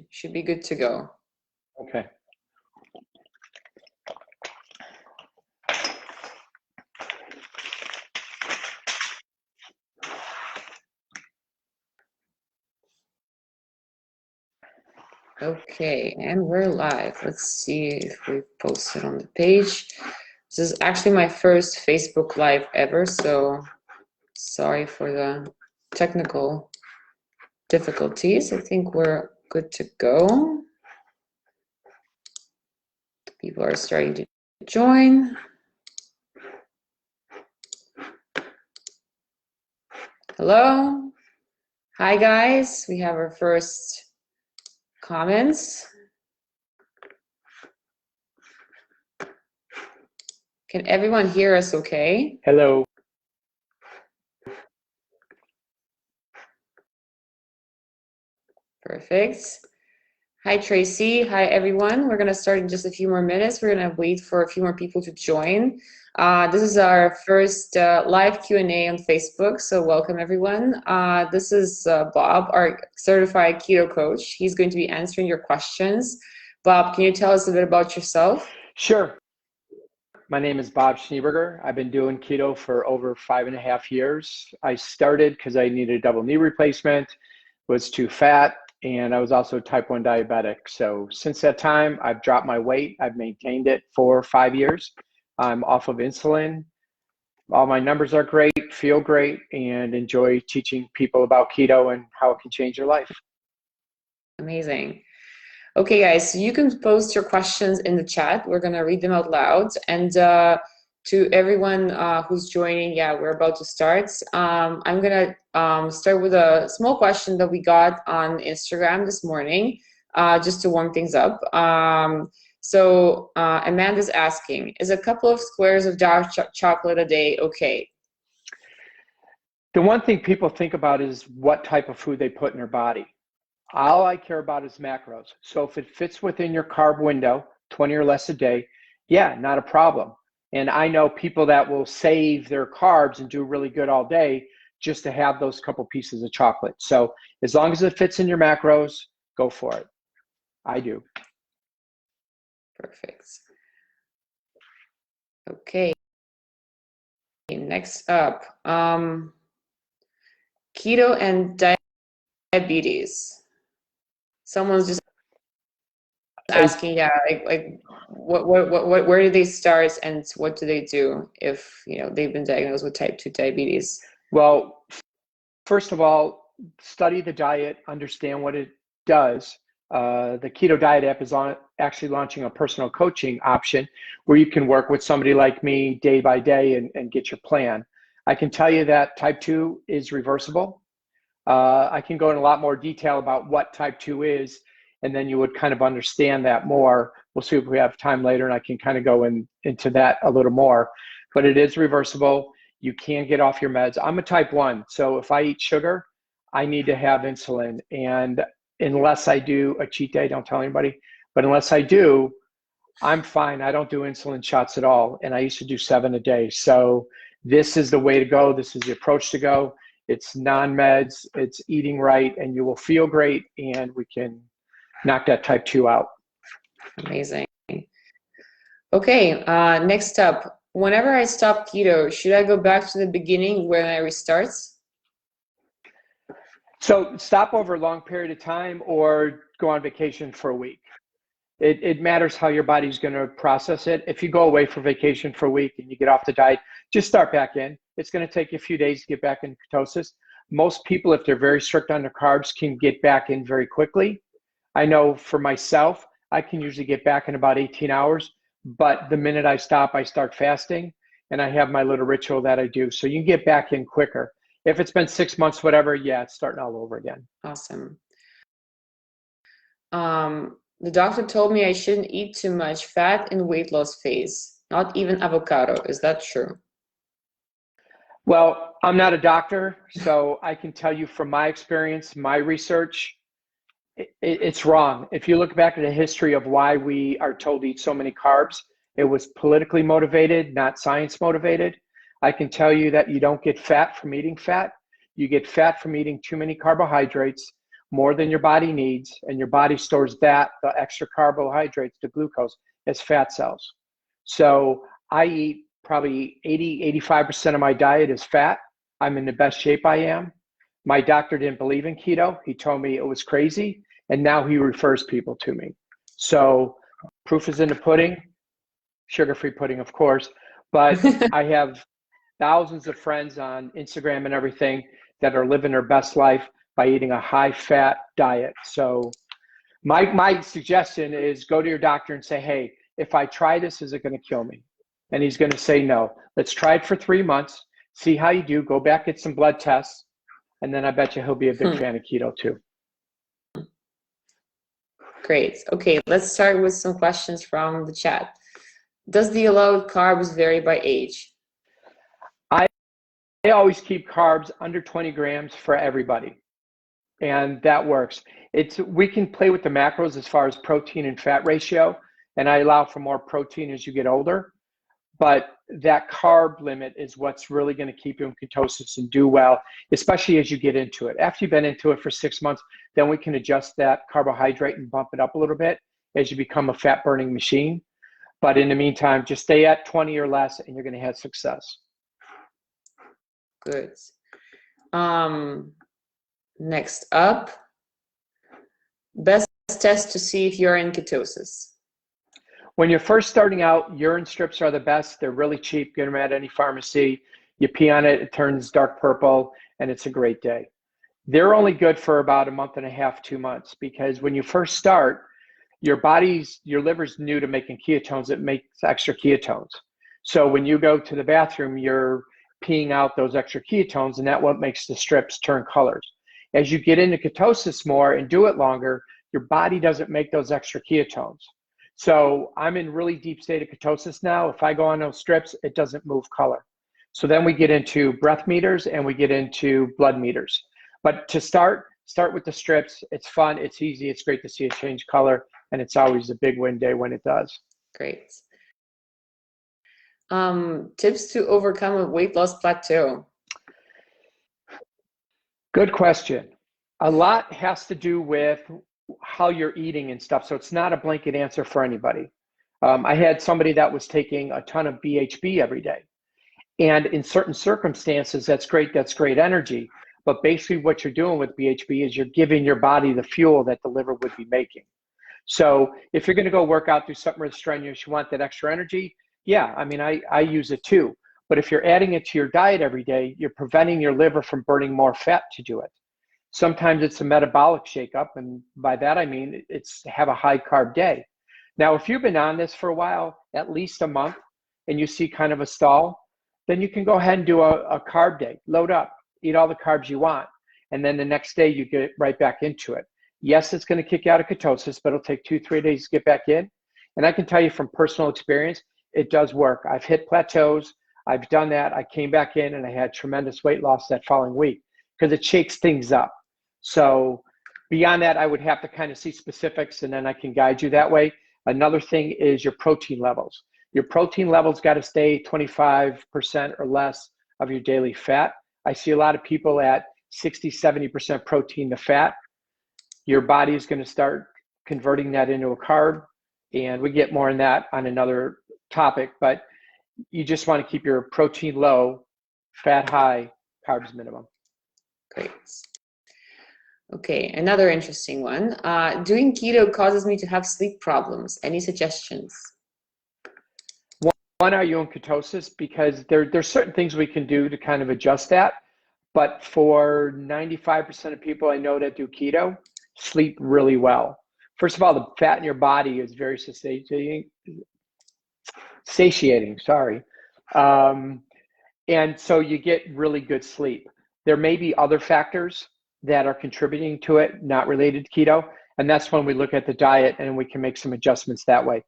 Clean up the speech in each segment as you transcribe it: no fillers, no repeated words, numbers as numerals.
Should be good to go. Okay. Okay, and we're live. Let's see if we posted on the page. This is actually my first Facebook Live ever, so sorry for the technical difficulties. I think we're good to go. People are starting to join. Hello. Hi, guys. We have our first comments. Can everyone hear us okay? Hello. Perfect. Hi, Tracy. Hi, everyone. We're going to start in just a few more minutes. We're going to wait for a few more people to join. This is our first live Q&A on Facebook, so welcome, everyone. This is Bob, our certified keto coach. He's going to be answering your questions. Bob, can you tell us a bit about yourself? Sure. My name is Bob Schneeberger. I've been doing keto for over 5.5 years. I started because I needed a double knee replacement, was too fat, and I was also type 1 diabetic. So since that time, I've dropped my weight. I've maintained it for 5 years. I'm off of insulin. All my numbers are great, feel great, and enjoy teaching people about keto and how it can change your life. Amazing. Okay, guys, so you can post your questions in the chat. We're going to read them out loud. And to everyone who's joining, yeah, we're about to start. I'm going to start with a small question that we got on Instagram this morning, just to warm things up. So Amanda's asking, is a couple of squares of dark chocolate a day okay? The one thing people think about is what type of food they put in their body. All I care about is macros. So if it fits within your carb window, 20 or less a day, yeah, not a problem. And I know people that will save their carbs and do really good all day just to have those couple pieces of chocolate. So as long as it fits in your macros, go for it. I do. Perfect. Okay. Next up, keto and diabetes. Someone's just asking, yeah, like where do they start and what do they do if they've been diagnosed with type 2 diabetes? Well, first of all, study the diet, understand what it does. The Keto Diet App is actually launching a personal coaching option where you can work with somebody like me day by day and get your plan. I can tell you that type 2 is reversible. I can go in a lot more detail about what type 2 is, and then you would kind of understand that more. We'll see if we have time later, and I can kind of go into that a little more. But it is reversible. You can get off your meds. I'm a type 1, so if I eat sugar, I need to have insulin. And unless I do a cheat day, don't tell anybody, but unless I do, I'm fine. I don't do insulin shots at all. And I used to do 7 a day. So this is the way to go. This is the approach to go. It's non-meds, it's eating right, and you will feel great, and we can knock that type 2 out. Amazing. Okay, next up, whenever I stop keto, should I go back to the beginning when I restart? So stop over a long period of time or go on vacation for a week. It matters how your body's going to process it. If you go away for vacation for a week and you get off the diet, just start back in. It's going to take you a few days to get back in ketosis. Most people, if they're very strict on their carbs, can get back in very quickly. I know for myself, I can usually get back in about 18 hours, but the minute I stop, I start fasting, and I have my little ritual that I do. So you can get back in quicker. If it's been 6 months, whatever, yeah, it's starting all over again. Awesome. The doctor told me I shouldn't eat too much fat in weight loss phase, not even avocado. Is that true? Well, I'm not a doctor, so I can tell you from my experience, my research, it's wrong. If you look back at the history of why we are told to eat so many carbs, it was politically motivated, not science motivated. I can tell you that you don't get fat from eating fat. You get fat from eating too many carbohydrates, more than your body needs, and your body stores that, the extra carbohydrates, the glucose, as fat cells. So I eat probably 85% of my diet is fat. I'm in the best shape I am. My doctor didn't believe in keto. He told me it was crazy, and now he refers people to me. So proof is in the pudding, sugar-free pudding, of course, but I have thousands of friends on Instagram and everything that are living their best life by eating a high-fat diet. So my suggestion is go to your doctor and say, hey, if I try this, is it going to kill me? And he's going to say no. Let's try it for 3 months, see how you do, go back, get some blood tests, and then I bet you he'll be a big fan of keto too. Great. Okay, let's start with some questions from the chat. Does the allowed carbs vary by age? I always keep carbs under 20 grams for everybody, and that works. We can play with the macros as far as protein and fat ratio, and I allow for more protein as you get older, but that carb limit is what's really going to keep you in ketosis and do well, especially as you get into it. After you've been into it for 6 months, then we can adjust that carbohydrate and bump it up a little bit as you become a fat burning machine. But in the meantime, just stay at 20 or less and you're going to have success. Good. Next up, best test to see if you're in ketosis. When you're first starting out, urine strips are the best. They're really cheap. Get them at any pharmacy. You pee on it, it turns dark purple, and it's a great day. They're only good for about a month and a half, 2 months, because when you first start, your liver's new to making ketones. It makes extra ketones. So when you go to the bathroom, you're peeing out those extra ketones, and that's what makes the strips turn colors. As you get into ketosis more and do it longer, your body doesn't make those extra ketones. So I'm in really deep state of ketosis now. If I go on those strips, it doesn't move color. So then we get into breath meters and we get into blood meters. But to start with the strips. It's fun, it's easy, it's great to see it change color, and it's always a big win day when it does. Great. Tips to overcome a weight loss plateau. Good question. A lot has to do with how you're eating and stuff, so it's not a blanket answer for anybody. I had somebody that was taking a ton of BHB every day, and in certain circumstances, that's great energy, but basically what you're doing with BHB is you're giving your body the fuel that the liver would be making. So if you're going to go work out, do something really strenuous, you want that extra energy, yeah, I mean, I use it too. But if you're adding it to your diet every day, you're preventing your liver from burning more fat to do it. Sometimes it's a metabolic shakeup, and by that I mean it's have a high carb day. Now, if you've been on this for a while, at least a month, and you see kind of a stall, then you can go ahead and do a carb day. Load up, eat all the carbs you want, and then the next day you get right back into it. Yes, it's going to kick you out of ketosis, but it'll take 2-3 days to get back in. And I can tell you from personal experience, it does work. I've hit plateaus. I've done that. I came back in and I had tremendous weight loss that following week because it shakes things up. So beyond that, I would have to kind of see specifics, and then I can guide you that way. Another thing is your protein levels. Your protein levels got to stay 25% or less of your daily fat. I see a lot of people at 60-70% protein to fat. Your body is going to start converting that into a carb, and we get more on that on another topic, but you just want to keep your protein low, fat high, carbs minimum. Great. Okay, another interesting one. Doing keto causes me to have sleep problems. Any suggestions? One, are you in ketosis? Because there's certain things we can do to kind of adjust that. But for 95% of people I know that do keto, sleep really well. First of all, the fat in your body is very satiating, sorry. And so you get really good sleep. There may be other factors that are contributing to it, not related to keto. And that's when we look at the diet and we can make some adjustments that way.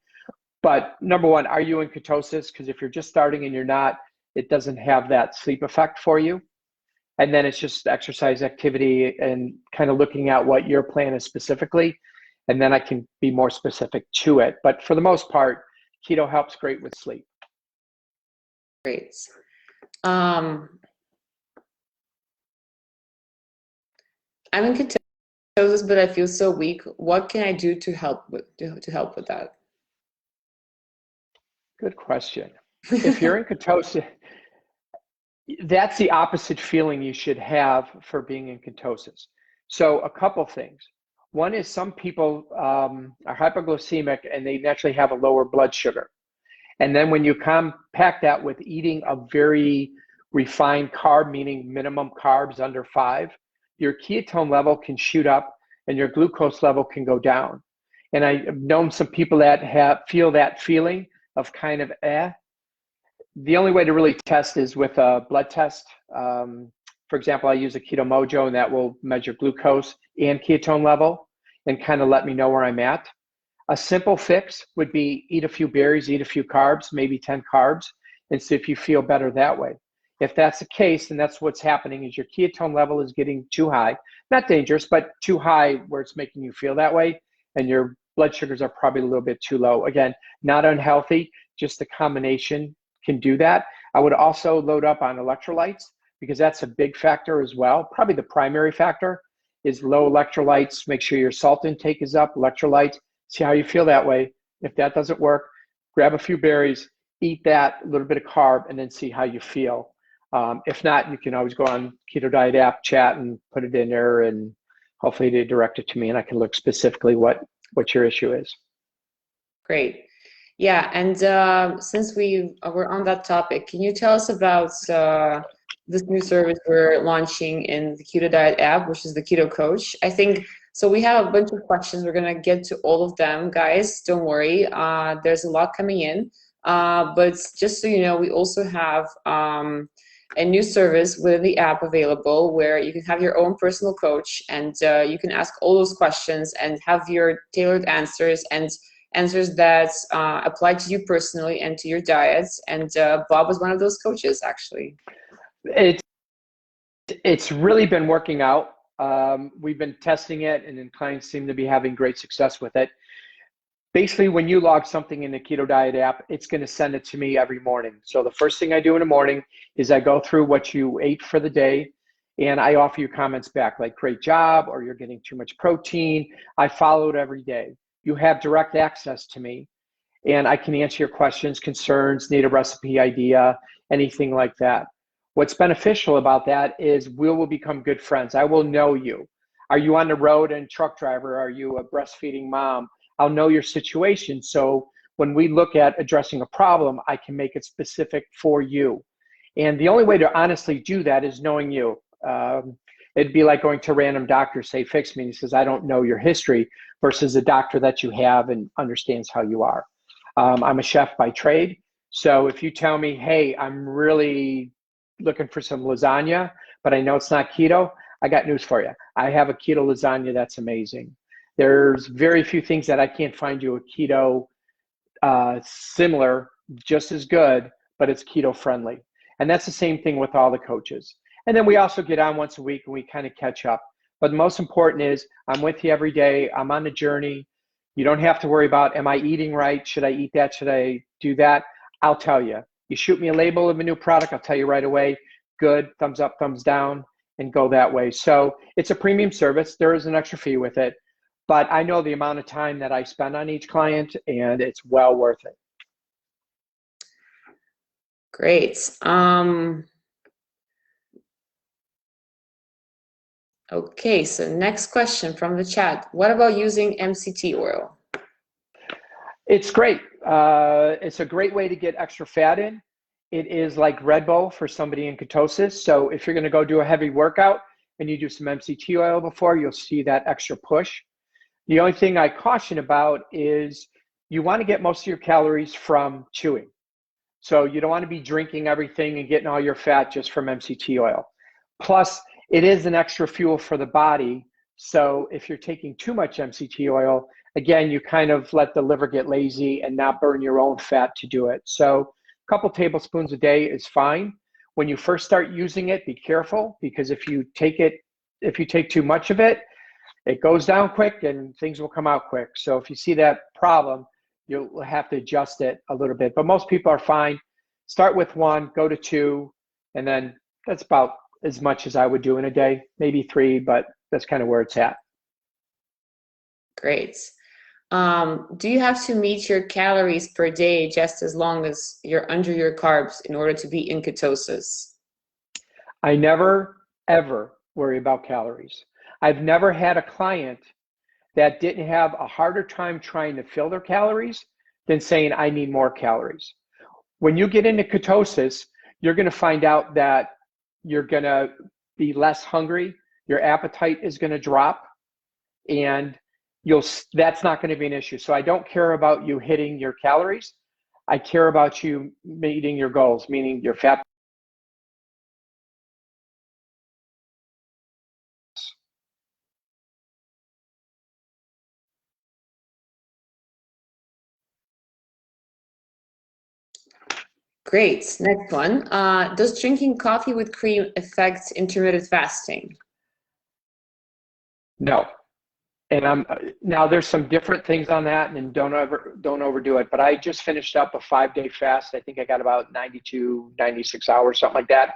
But number one, are you in ketosis? Because if you're just starting and you're not, it doesn't have that sleep effect for you. And then it's just exercise activity and kind of looking at what your plan is specifically. And then I can be more specific to it. But for the most part, keto helps great with sleep. Great. I'm in ketosis. ketosis, but I feel so weak. What can I do to help with that? Good question. If you're in ketosis, that's the opposite feeling you should have for being in ketosis. So a couple things. One is some people are hypoglycemic and they naturally have a lower blood sugar. And then when you compact that with eating a very refined carb, meaning minimum carbs under 5, your ketone level can shoot up and your glucose level can go down. And I've known some people that feel that feeling of kind of The only way to really test is with a blood test. For example, I use a Keto Mojo, and that will measure glucose and ketone level and kind of let me know where I'm at. A simple fix would be eat a few berries, eat a few carbs, maybe 10 carbs, and see if you feel better that way. If that's the case, and that's what's happening, is your ketone level is getting too high. Not dangerous, but too high where it's making you feel that way, and your blood sugars are probably a little bit too low. Again, not unhealthy, just the combination can do that. I would also load up on electrolytes because that's a big factor as well. Probably the primary factor is low electrolytes. Make sure your salt intake is up, electrolytes. See how you feel that way. If that doesn't work, grab a few berries, eat that, a little bit of carb, and then see how you feel. If not, you can always go on Keto Diet App, chat, and put it in there, and hopefully they direct it to me, and I can look specifically what your issue is. Great. Yeah, and since we're on that topic, can you tell us about this new service we're launching in the Keto Diet app, which is the Keto Coach? I think so. We have a bunch of questions. We're gonna get to all of them, guys. Don't worry. There's a lot coming in, but just so you know, we also have a new service within the app available where you can have your own personal coach, and you can ask all those questions and have your tailored answers and answers that apply to you personally and to your diets. And Bob was one of those coaches, actually. It's really been working out. We've been testing it, and then clients seem to be having great success with it. Basically, when you log something in the Keto Diet app, it's going to send it to me every morning. So the first thing I do in the morning is I go through what you ate for the day, and I offer you comments back like, great job, or you're getting too much protein. I follow it every day. You have direct access to me, and I can answer your questions, concerns, need a recipe idea, anything like that. What's beneficial about that is we will become good friends. I will know you. Are you on the road and truck driver? Are you a breastfeeding mom? I'll know your situation. So when we look at addressing a problem, I can make it specific for you. And the only way to honestly do that is knowing you. It'd be like going to a random doctor, say, fix me. And he says, I don't know your history, versus a doctor that you have and understands how you are. I'm a chef by trade. So if you tell me, hey, I'm really looking for some lasagna, but I know it's not keto, I got news for you. I have a keto lasagna that's amazing. There's very few things that I can't find you a keto similar, just as good, but it's keto friendly. And that's the same thing with all the coaches. And then we also get on once a week and we kind of catch up. But the most important is I'm with you every day. I'm on the journey. You don't have to worry about, am I eating right? Should I eat that? Should I do that? I'll tell you. You shoot me a label of a new product, I'll tell you right away, good, thumbs up, thumbs down, and go that way. So it's a premium service. There is an extra fee with it, but I know the amount of time that I spend on each client, and it's well worth it. Great. Okay, so next question from the chat. What about using MCT oil? It's great. It's a great way to get extra fat in. It is like Red Bull for somebody in ketosis. So if you're going to go do a heavy workout and you do some MCT oil before, you'll see that extra push. The only thing I caution about is you want to get most of your calories from chewing. So you don't want to be drinking everything and getting all your fat just from MCT oil. Plus, it is an extra fuel for the body. So if you're taking too much MCT oil, again, you kind of let the liver get lazy and not burn your own fat to do it. So a couple tablespoons a day is fine. When you first start using it, be careful, because if you take too much of it, it goes down quick and things will come out quick. So if you see that problem, you'll have to adjust it a little bit. But most people are fine. Start with 1, go to 2, and then that's about as much as I would do in a day, maybe 3, but that's kind of where it's at. Great. Do you have to meet your calories per day just as long as you're under your carbs in order to be in ketosis? I never, ever worry about calories. I've never had a client that didn't have a harder time trying to fill their calories than saying, I need more calories. When you get into ketosis, you're going to find out that you're going to be less hungry, your appetite is going to drop, and that's not going to be an issue. So I don't care about you hitting your calories. I care about you meeting your goals, meaning your fat. Great. Next one. Does drinking coffee with cream affect intermittent fasting? No. And now there's some different things on that, and don't overdo it. But I just finished up a 5-day fast. I think I got about 92, 96 hours, something like that.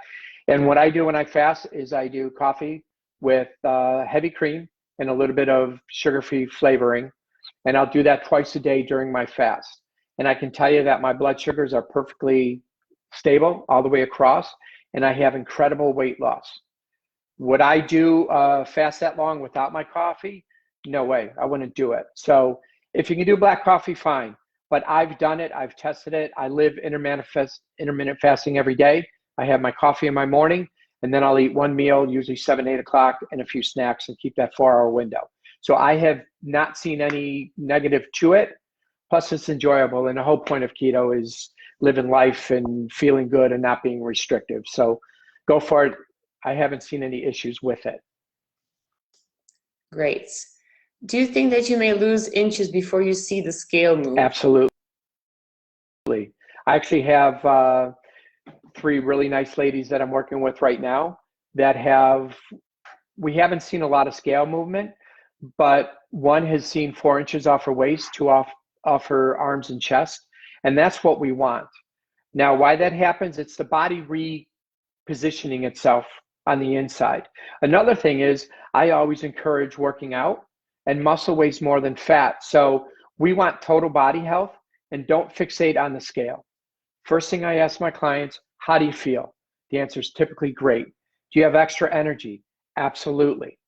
And what I do when I fast is I do coffee with heavy cream and a little bit of sugar-free flavoring. And I'll do that twice a day during my fast. And I can tell you that my blood sugars are perfectly stable all the way across, and I have incredible weight loss. Would I do fast that long without my coffee? No way, I wouldn't do it. So if you can do black coffee, fine. But I've done it, I've tested it. I live intermittent fasting every day. I have my coffee in my morning, and then I'll eat one meal, usually 7, 8 o'clock, and a few snacks, and keep that 4-hour window. So I have not seen any negative to it. Plus, it's enjoyable. And the whole point of keto is living life and feeling good and not being restrictive. So go for it. I haven't seen any issues with it. Great. Do you think that you may lose inches before you see the scale move? Absolutely. I actually have 3 really nice ladies that I'm working with right now that we haven't seen a lot of scale movement, but one has seen 4 inches off her waist, 2 off her arms and chest. And that's what we want. Now, why that happens, it's the body repositioning itself on the inside. Another thing is I always encourage working out, and muscle weighs more than fat. So we want total body health, and don't fixate on the scale. First thing I ask my clients, how do you feel? The answer is typically great. Do you have extra energy? Absolutely.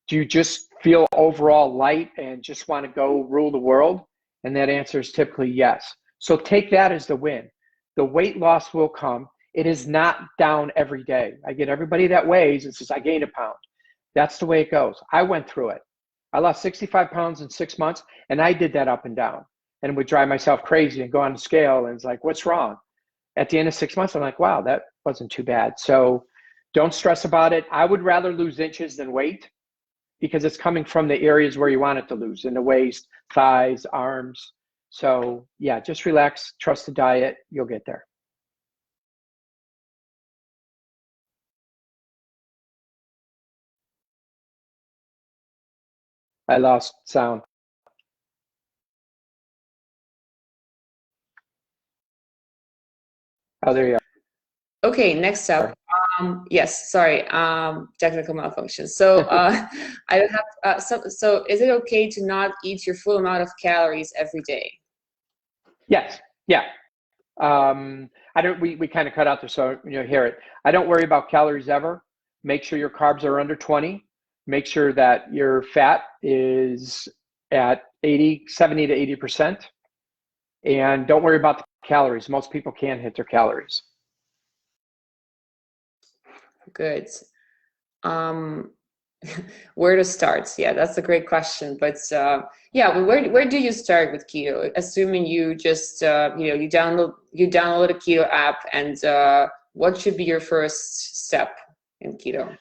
Do you just feel overall light and just want to go rule the world? And that answer is typically yes. So take that as the win. The weight loss will come. It is not down every day. I get everybody that weighs and says, I gained a pound. That's the way it goes. I went through it. I lost 65 pounds in 6 months, and I did that up and down and would drive myself crazy and go on the scale. And it's like, what's wrong? At the end of 6 months, I'm like, wow, that wasn't too bad. So don't stress about it. I would rather lose inches than weight, because it's coming from the areas where you want it to lose, in the waist, thighs, arms. So yeah, just relax, trust the diet, you'll get there. I lost sound. Oh, there you are. Okay, next up. Yes, sorry, technical malfunction. So I have so is it okay to not eat your full amount of calories every day? Yes, yeah. We kind of cut out there, so you hear it. I don't worry about calories ever. Make sure your carbs are under 20. Make sure that your fat is at 70 to 80%. And don't worry about the calories. Most people can't hit their calories. Good. Where to start? Yeah, that's a great question. But yeah, where do you start with keto? Assuming you just you download a keto app, and what should be your first step in keto?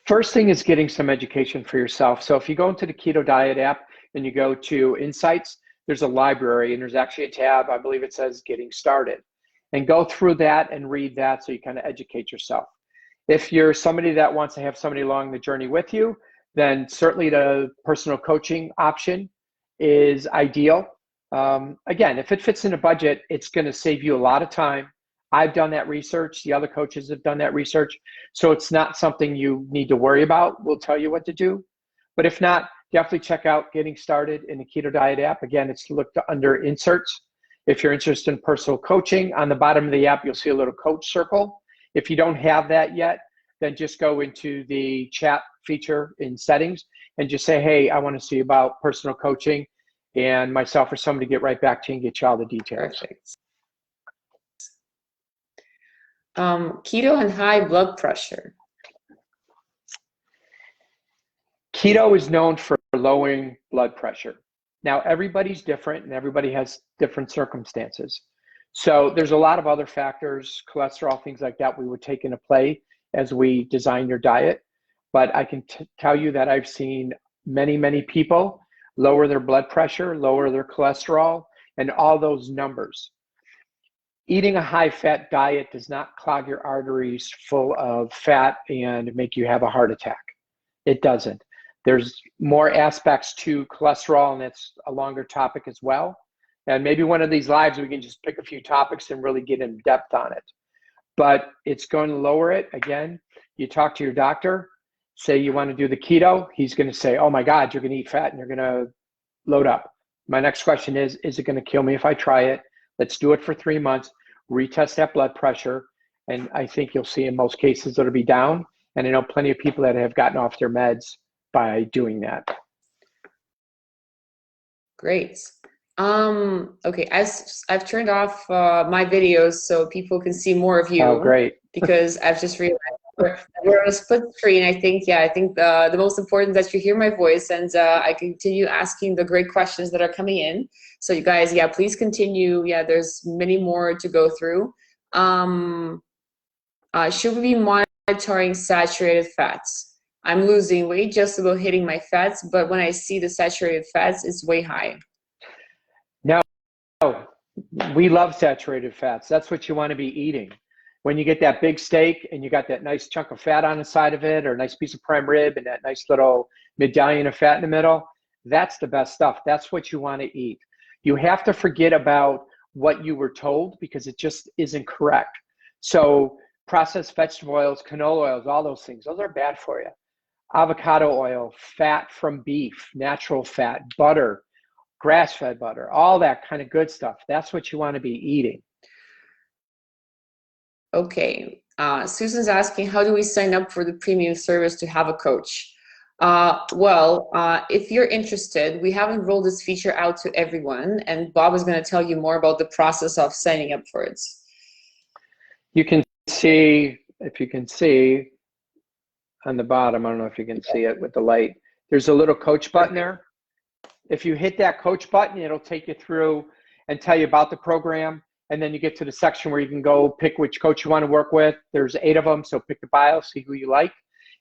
First thing is getting some education for yourself. So if you go into the Keto Diet app and you go to Insights, there's a library, and there's actually a tab, I believe it says Getting Started. And go through that and read that so you kind of educate yourself. If you're somebody that wants to have somebody along the journey with you, then certainly the personal coaching option is ideal. Again, if it fits in a budget, it's going to save you a lot of time. I've done that research. The other coaches have done that research. So it's not something you need to worry about. We'll tell you what to do. But if not, definitely check out Getting Started in the Keto Diet app. Again, it's looked under inserts. If you're interested in personal coaching, on the bottom of the app, you'll see a little coach circle. If you don't have that yet, then just go into the chat feature in settings and just say, hey, I want to see about personal coaching, and myself or somebody get right back to you and get you all the details. Perfect. Keto and high blood pressure. Keto is known for lowering blood pressure. Now, everybody's different and everybody has different circumstances. So there's a lot of other factors, cholesterol, things like that, we would take into play as we design your diet. But I can tell you that I've seen many, many people lower their blood pressure, lower their cholesterol, and all those numbers. Eating a high-fat diet does not clog your arteries full of fat and make you have a heart attack. It doesn't. There's more aspects to cholesterol, and that's a longer topic as well. And maybe one of these lives, we can just pick a few topics and really get in depth on it. But it's going to lower it. Again, you talk to your doctor, say you want to do the keto. He's going to say, oh my God, you're going to eat fat and you're going to load up. My next question is it going to kill me if I try it? Let's do it for 3 months, retest that blood pressure. And I think you'll see in most cases it'll be down. And I know plenty of people that have gotten off their meds by doing that. Great. Okay, I've turned off my videos so people can see more of you. Oh, great. Because I've just realized we're on a split screen. I think the most important is that you hear my voice, and I continue asking the great questions that are coming in. So you guys, please continue. There's many more to go through. Should we be monitoring saturated fats? I'm losing weight just about hitting my fats, but when I see the saturated fats, it's way high. No, we love saturated fats. That's what you want to be eating. When you get that big steak and you got that nice chunk of fat on the side of it, or a nice piece of prime rib and that nice little medallion of fat in the middle, that's the best stuff. That's what you want to eat. You have to forget about what you were told because it just isn't correct. So processed vegetable oils, canola oils, all those things, those are bad for you. Avocado oil, fat from beef, natural fat, butter, grass-fed butter, all that kind of good stuff. That's what you want to be eating. Okay. Susan's asking, how do we sign up for the premium service to have a coach? If you're interested, we haven't rolled this feature out to everyone, and Bob is going to tell you more about the process of signing up for it. You can see, if you can see on the bottom, I don't know if you can see it with the light, there's a little coach button there. If you hit that coach button, it'll take you through and tell you about the program. And then you get to the section where you can go pick which coach you want to work with. There's 8 of them, so pick the bio, see who you like,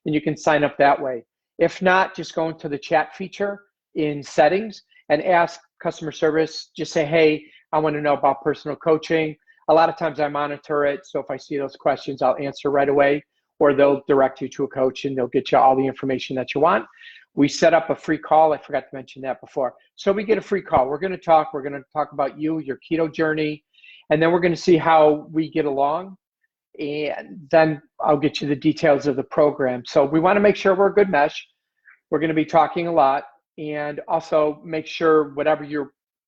and you can sign up that way. If not, just go into the chat feature in settings and ask customer service. Just say, hey, I want to know about personal coaching. A lot of times I monitor it, so if I see those questions, I'll answer right away, or they'll direct you to a coach and they'll get you all the information that you want. We set up a free call. I forgot to mention that before. So we get a free call. We're going to talk about you, your keto journey, and then we're going to see how we get along. And then I'll get you the details of the program. So we want to make sure we're a good mesh. We're going to be talking a lot, and also make sure whatever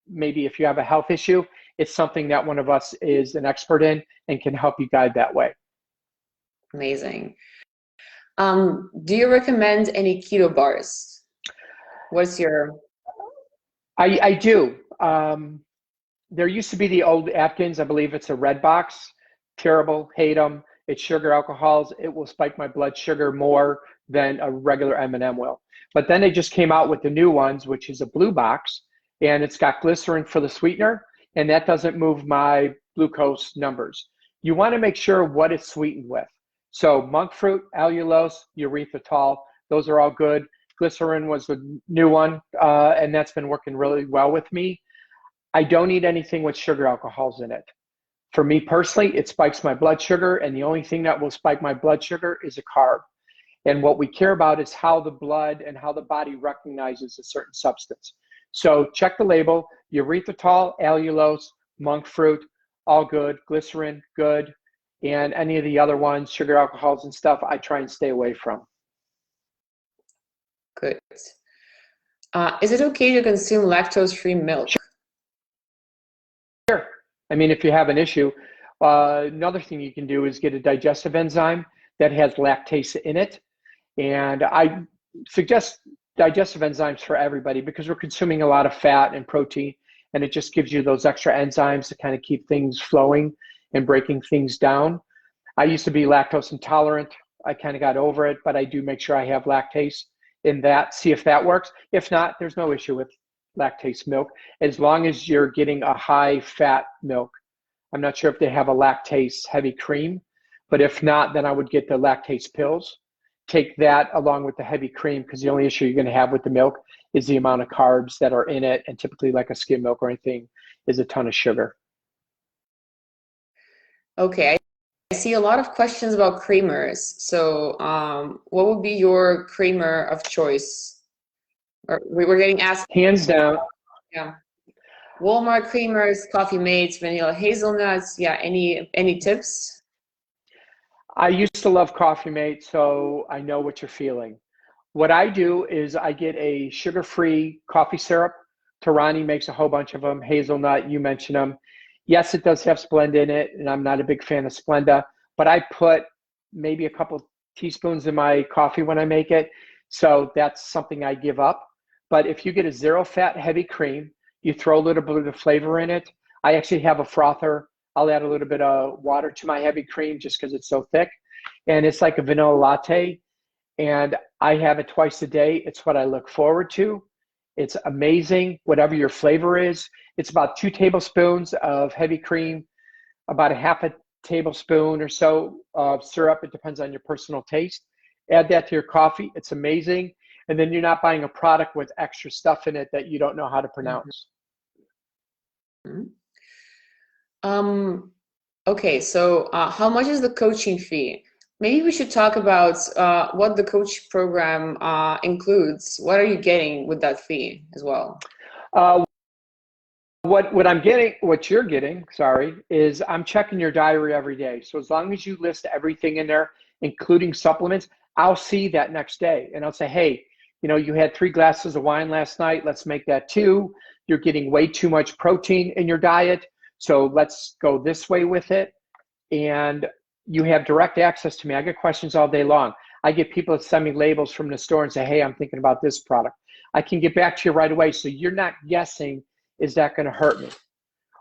maybe if you have a health issue, it's something that one of us is an expert in and can help you guide that way. Amazing. Do you recommend any keto bars? What's your? I do. There used to be the old Atkins. I believe it's a red box. Terrible, hate them. It's sugar alcohols. It will spike my blood sugar more than a regular M&M will. But then they just came out with the new ones, which is a blue box, and it's got glycerin for the sweetener, and that doesn't move my glucose numbers. You want to make sure what it's sweetened with. So monk fruit, allulose, erythritol, those are all good. Glycerin was the new one, and that's been working really well with me. I don't eat anything with sugar alcohols in it. For me personally, it spikes my blood sugar, and the only thing that will spike my blood sugar is a carb. And what we care about is how the blood and how the body recognizes a certain substance. So check the label, erythritol, allulose, monk fruit, all good, glycerin, good. And any of the other ones, sugar alcohols and stuff, I try and stay away from. Good. Is it okay to consume lactose-free milk? Sure. I mean, if you have an issue, another thing you can do is get a digestive enzyme that has lactase in it. And I suggest digestive enzymes for everybody because we're consuming a lot of fat and protein, and it just gives you those extra enzymes to kind of keep things flowing and breaking things down. I used to be lactose intolerant. I kind of got over it, but I do make sure I have lactase in that, see if that works. If not, there's no issue with lactase milk, as long as you're getting a high fat milk. I'm not sure if they have a lactase heavy cream, but if not, then I would get the lactase pills. Take that along with the heavy cream, because the only issue you're going to have with the milk is the amount of carbs that are in it. And typically, like a skim milk or anything, is a ton of sugar. Okay, I see a lot of questions about creamers. So, what would be your creamer of choice? Or we were getting asked, Hands down. yeah, Walmart creamers, Coffee Mates, vanilla hazelnuts. Yeah, any tips? I used to love Coffee Mate, so I know what you're feeling. What I do is I get a sugar-free coffee syrup. Tarani makes a whole bunch of them. Hazelnut, you mentioned them. Yes, it does have Splenda in it, and I'm not a big fan of Splenda, but I put maybe a couple teaspoons in my coffee when I make it. So that's something I give up. But if you get a zero fat heavy cream, you throw a little bit of flavor in it. I actually have a frother. I'll add a little bit of water to my heavy cream just because it's so thick. And it's like a vanilla latte. And I have it twice a day. It's what I look forward to. It's amazing, whatever your flavor is. It's about 2 tablespoons of heavy cream, about a half a tablespoon or so of syrup. It depends on your personal taste. Add that to your coffee. It's amazing. And then you're not buying a product with extra stuff in it that you don't know how to pronounce. Mhm. Okay, so how much is the coaching fee? Maybe we should talk about what the coach program includes. What are you getting with that fee as well? Uh, what you're getting, sorry, is I'm checking your diary every day. So as long as you list everything in there, including supplements, I'll see that next day and I'll say, hey, you had 3 glasses of wine last night. Let's make that 2. You're getting way too much protein in your diet. So let's go this way with it. And you have direct access to me. I get questions all day long. I get people that send me labels from the store and say, hey, I'm thinking about this product. I can get back to you right away. So you're not guessing, is that going to hurt me?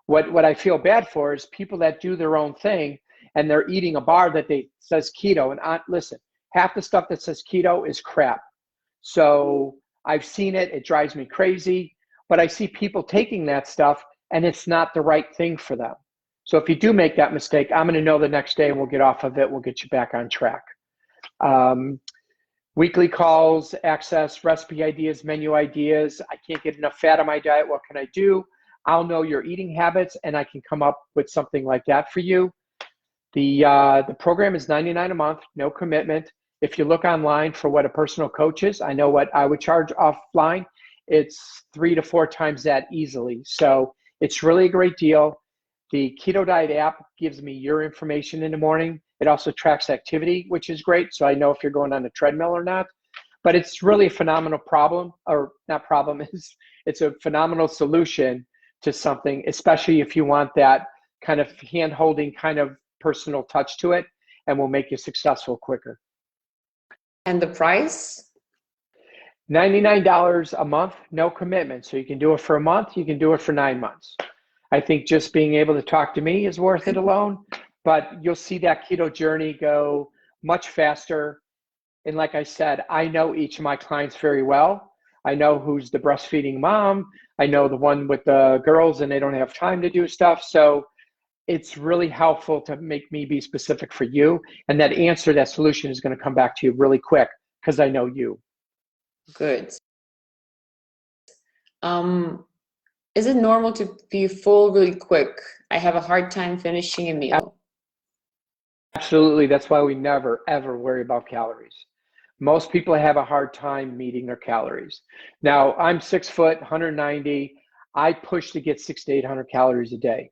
What I feel bad for is people that do their own thing and they're eating a bar that says keto. And listen, half the stuff that says keto is crap. So I've seen it. It drives me crazy. But I see people taking that stuff and it's not the right thing for them. So if you do make that mistake, I'm going to know the next day and we'll get off of it. We'll get you back on track. Weekly calls, access, recipe ideas, menu ideas. I can't get enough fat on my diet. What can I do? I'll know your eating habits and I can come up with something like that for you. The program is $99 a month, no commitment. If you look online for what a personal coach is, I know what I would charge offline. It's 3 to 4 times that easily. So it's really a great deal. The Keto Diet app gives me your information in the morning. It also tracks activity, which is great. So I know if you're going on a treadmill or not. But it's really a phenomenal problem, or not problem, it's a phenomenal solution to something, especially if you want that kind of hand-holding kind of personal touch to it, and will make you successful quicker. And the price? $99 a month, no commitment. So you can do it for a month, you can do it for 9 months. I think just being able to talk to me is worth it alone, but you'll see that keto journey go much faster. And like I said, I know each of my clients very well. I know who's the breastfeeding mom. I know the one with the girls and they don't have time to do stuff. So it's really helpful to make me be specific for you. And that answer, that solution is going to come back to you really quick because I know you. Good. Is it normal to be full really quick? I have a hard time finishing a meal. Absolutely. That's why we never, ever worry about calories. Most people have a hard time meeting their calories. Now, I'm 6 foot, 190. I push to get 600 to 800 calories a day.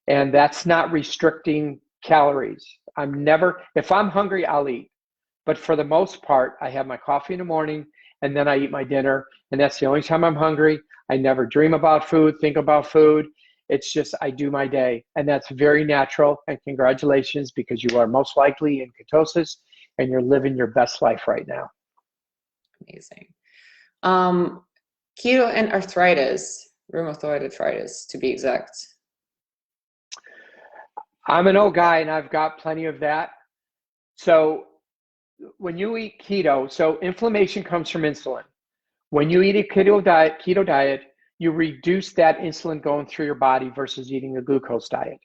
And that's not restricting calories. If I'm hungry, I'll eat. But for the most part, I have my coffee in the morning and then I eat my dinner. And that's the only time I'm hungry. I never dream about food, think about food. It's just I do my day. And that's very natural. And congratulations, because you are most likely in ketosis and you're living your best life right now. Amazing. Keto and arthritis, rheumatoid arthritis to be exact. I'm an old guy and I've got plenty of that. So when you eat keto, so inflammation comes from insulin. When you eat a keto diet, you reduce that insulin going through your body versus eating a glucose diet.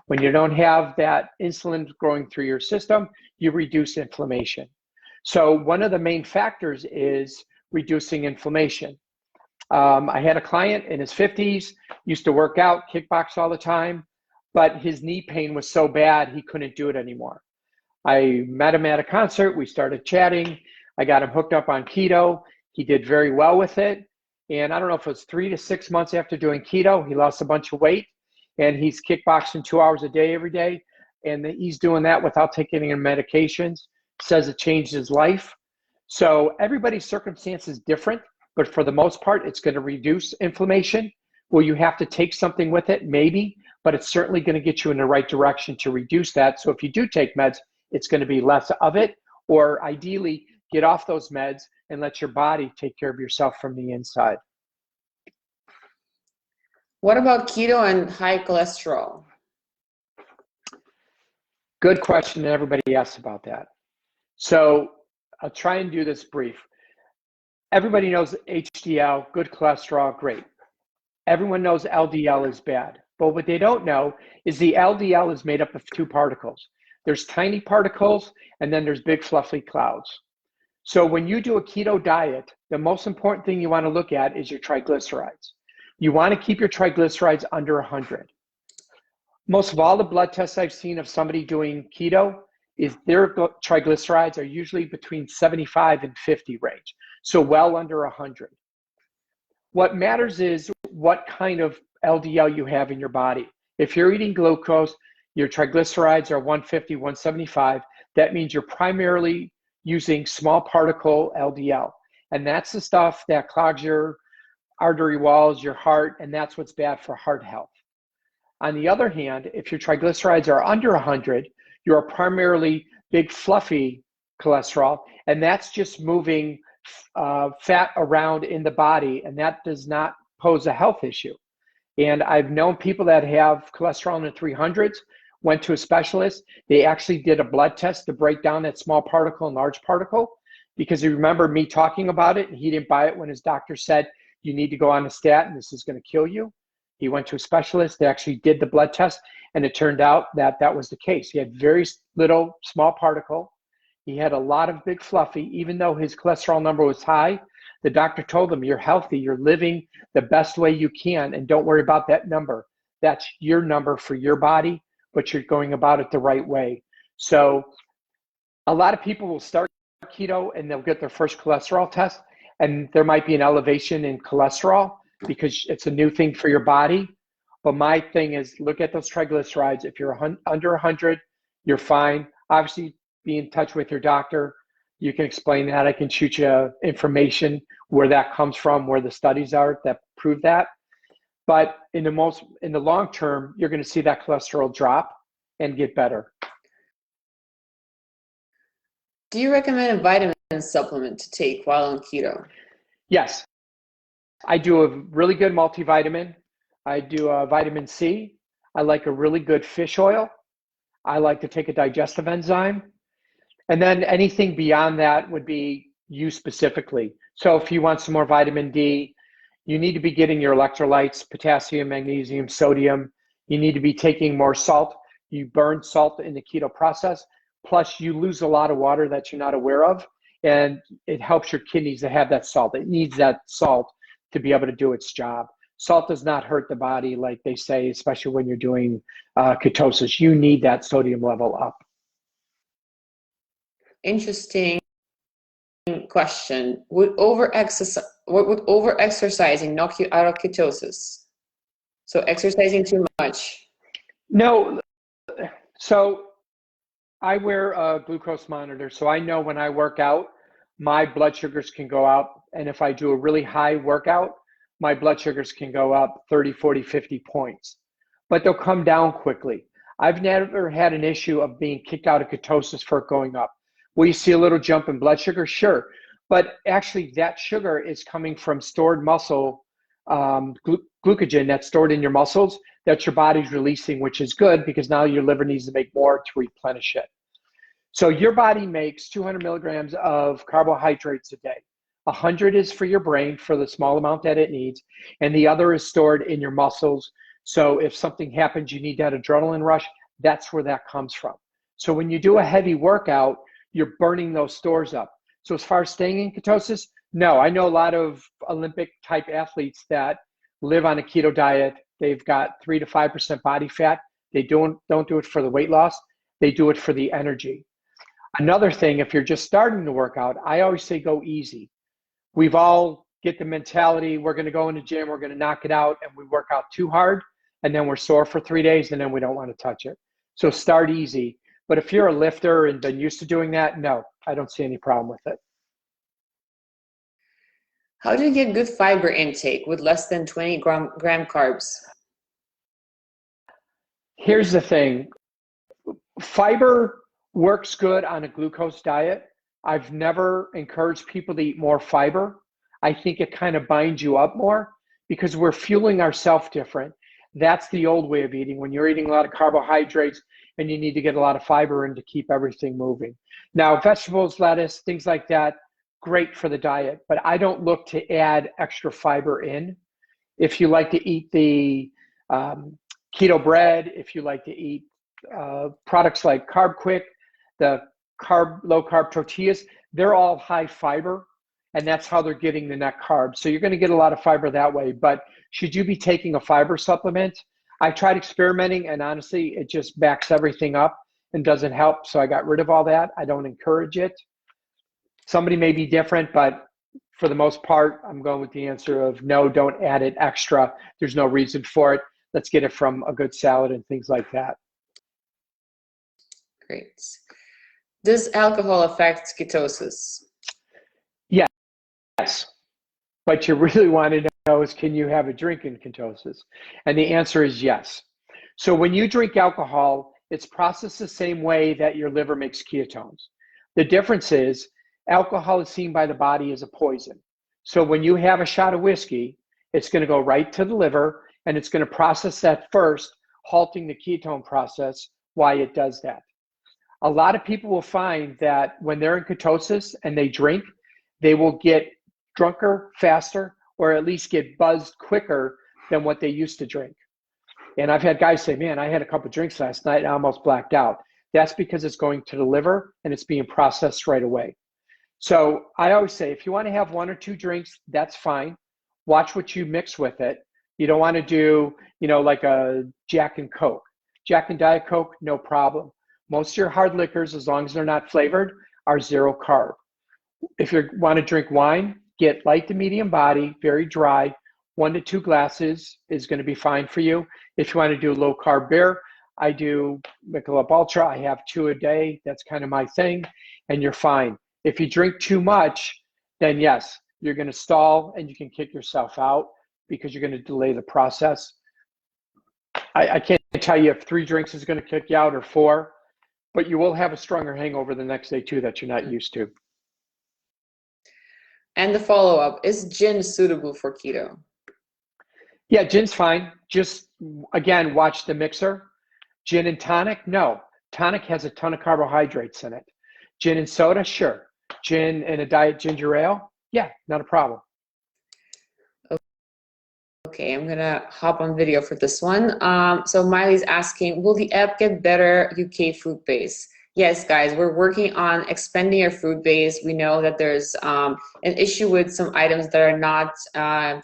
When you don't have that insulin going through your system, you reduce inflammation. So one of the main factors is reducing inflammation. I had a client in his 50s, used to work out, kickbox all the time, but his knee pain was so bad he couldn't do it anymore. I met him at a concert, we started chatting, I got him hooked up on keto. He did very well with it. And I don't know if it was 3 to 6 months after doing keto, he lost a bunch of weight, and he's kickboxing 2 hours a day every day. And he's doing that without taking any medications, says it changed his life. So everybody's circumstance is different, but for the most part, it's going to reduce inflammation. Will you have to take something with it? Maybe, but it's certainly going to get you in the right direction to reduce that. So if you do take meds, it's going to be less of it, or ideally get off those meds and let your body take care of yourself from the inside. What about keto and high cholesterol? Good question. Everybody asks about that. So I'll try and do this brief. Everybody knows HDL, good cholesterol, great. Everyone knows LDL is bad. But what they don't know is the LDL is made up of two particles. There's tiny particles, and then there's big fluffy clouds. So when you do a keto diet, the most important thing you want to look at is your triglycerides. You want to keep your triglycerides under 100. Most of all the blood tests I've seen of somebody doing keto is their triglycerides are usually between 75 and 50 range. So well under 100. What matters is what kind of LDL you have in your body. If you're eating glucose, your triglycerides are 150, 175. That means you're primarily using small particle LDL. And that's the stuff that clogs your artery walls, your heart, and that's what's bad for heart health. On the other hand, if your triglycerides are under 100, you are primarily big fluffy cholesterol, and that's just moving fat around in the body, and that does not pose a health issue. And I've known people that have cholesterol in the 300s, went to a specialist. They actually did a blood test to break down that small particle and large particle, because you remember me talking about it, and he didn't buy it when his doctor said, you need to go on a statin, this is going to kill you. He went to a specialist, they actually did the blood test, and it turned out that that was the case. He had very little small particle. He had a lot of big fluffy, even though his cholesterol number was high. The doctor told him, you're healthy, you're living the best way you can, and don't worry about that number. That's your number for your body, but you're going about it the right way. So a lot of people will start keto and they'll get their first cholesterol test, and there might be an elevation in cholesterol because it's a new thing for your body. But my thing is, look at those triglycerides. If you're under 100, you're fine. Obviously, be in touch with your doctor. You can explain that. I can shoot you information where that comes from, where the studies are that prove that. But in the long term, you're going to see that cholesterol drop and get better. Do you recommend a vitamin supplement to take while on keto? Yes. I do a really good multivitamin. I do a vitamin C. I like a really good fish oil. I like to take a digestive enzyme. And then anything beyond that would be you specifically. So if you want some more vitamin D, you need to be getting your electrolytes, potassium, magnesium, sodium. You need to be taking more salt. You burn salt in the keto process. Plus you lose a lot of water that you're not aware of. And it helps your kidneys to have that salt. It needs that salt to be able to do its job. Salt does not hurt the body like they say, especially when you're doing ketosis. You need that sodium level up. Interesting question. Would over-exercising knock you out of ketosis? So exercising too much? No. So I wear a glucose monitor, so I know when I work out, my blood sugars can go out and if I do a really high workout, my blood sugars can go up 30, 40, 50 points, but they'll come down quickly. I've never had an issue of being kicked out of ketosis for it going up. Will you see a little jump in blood sugar? Sure. But actually, that sugar is coming from stored muscle glucogen that's stored in your muscles that your body's releasing, which is good because now your liver needs to make more to replenish it. So your body makes 200 milligrams of carbohydrates a day. 100 is for your brain for the small amount that it needs, and the other is stored in your muscles. So if something happens, you need that adrenaline rush, that's where that comes from. So when you do a heavy workout, you're burning those stores up. So as far as staying in ketosis, no, I know a lot of Olympic type athletes that live on a keto diet. They've got 3 to 5% body fat. They don't do it for the weight loss. They do it for the energy. Another thing, if you're just starting to work out, I always say go easy. We've all get the mentality, we're going to go in the gym, we're going to knock it out, and we work out too hard, and then we're sore for 3 days, and then we don't want to touch it. So start easy. But if you're a lifter and been used to doing that, no, I don't see any problem with it. How do you get good fiber intake with less than 20 gram carbs? Here's the thing. Fiber works good on a glucose diet. I've never encouraged people to eat more fiber. I think it kind of binds you up more because we're fueling ourselves different. That's the old way of eating, when you're eating a lot of carbohydrates and you need to get a lot of fiber in to keep everything moving. Now, vegetables, lettuce, things like that, great for the diet, but I don't look to add extra fiber in. If you like to eat the keto bread, if you like to eat products like Carb Quick, the low carb tortillas, they're all high fiber, and that's how they're getting the net carbs. So you're going to get a lot of fiber that way. But should you be taking a fiber supplement? I tried experimenting, and honestly, it just backs everything up and doesn't help. So I got rid of all that. I don't encourage it. Somebody may be different, but for the most part, I'm going with the answer of no, don't add it extra. There's no reason for it. Let's get it from a good salad and things like that. Great. Does alcohol affect ketosis? Yes. But you really want to know is, can you have a drink in ketosis? And the answer is yes. So when you drink alcohol, it's processed the same way that your liver makes ketones. The difference is alcohol is seen by the body as a poison. So when you have a shot of whiskey, it's going to go right to the liver, and it's going to process that first, halting the ketone process while it does that. A lot of people will find that when they're in ketosis and they drink, they will get drunker faster, or at least get buzzed quicker than what they used to drink. And I've had guys say, man, I had a couple of drinks last night and I almost blacked out. That's because it's going to the liver and it's being processed right away. So I always say, if you want to have 1 or 2 drinks, that's fine. Watch what you mix with it. You don't want to do, like a Jack and Coke. Jack and Diet Coke, no problem. Most of your hard liquors, as long as they're not flavored, are 0 carb. If you want to drink wine, get light to medium body, very dry. 1 to 2 glasses is going to be fine for you. If you want to do low carb beer, I do Michelob Ultra. I have 2 a day. That's kind of my thing, and you're fine. If you drink too much, then yes, you're going to stall and you can kick yourself out because you're going to delay the process. I can't tell you if 3 drinks is going to kick you out or 4, but you will have a stronger hangover the next day too that you're not used to. And the follow-up, is gin suitable for keto? Yeah, gin's fine. Just, again, watch the mixer. Gin and tonic? No. Tonic has a ton of carbohydrates in it. Gin and soda? Sure. Gin and a diet ginger ale? Yeah, not a problem. Okay, I'm gonna hop on video for this one. So Miley's asking, will the app get better UK food base? Yes, guys, we're working on expanding our food base. We know that there's an issue with some items that are not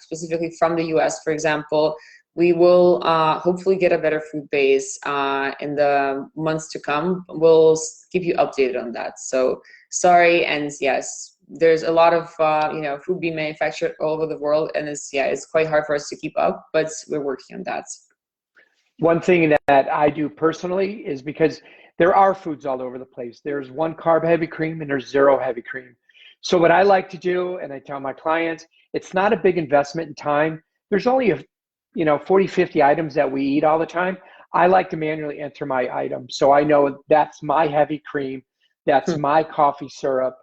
specifically from the US, for example. We will hopefully get a better food base in the months to come. We'll keep you updated on that. So sorry, and yes, there's a lot of food being manufactured all over the world, and it's quite hard for us to keep up, but we're working on that. One thing that I do personally is, because there are foods all over the place. There's 1 carb heavy cream and there's 0 heavy cream. So what I like to do, and I tell my clients, it's not a big investment in time. There's only 40, 50 items that we eat all the time. I like to manually enter my items. So I know that's my heavy cream, that's my coffee syrup,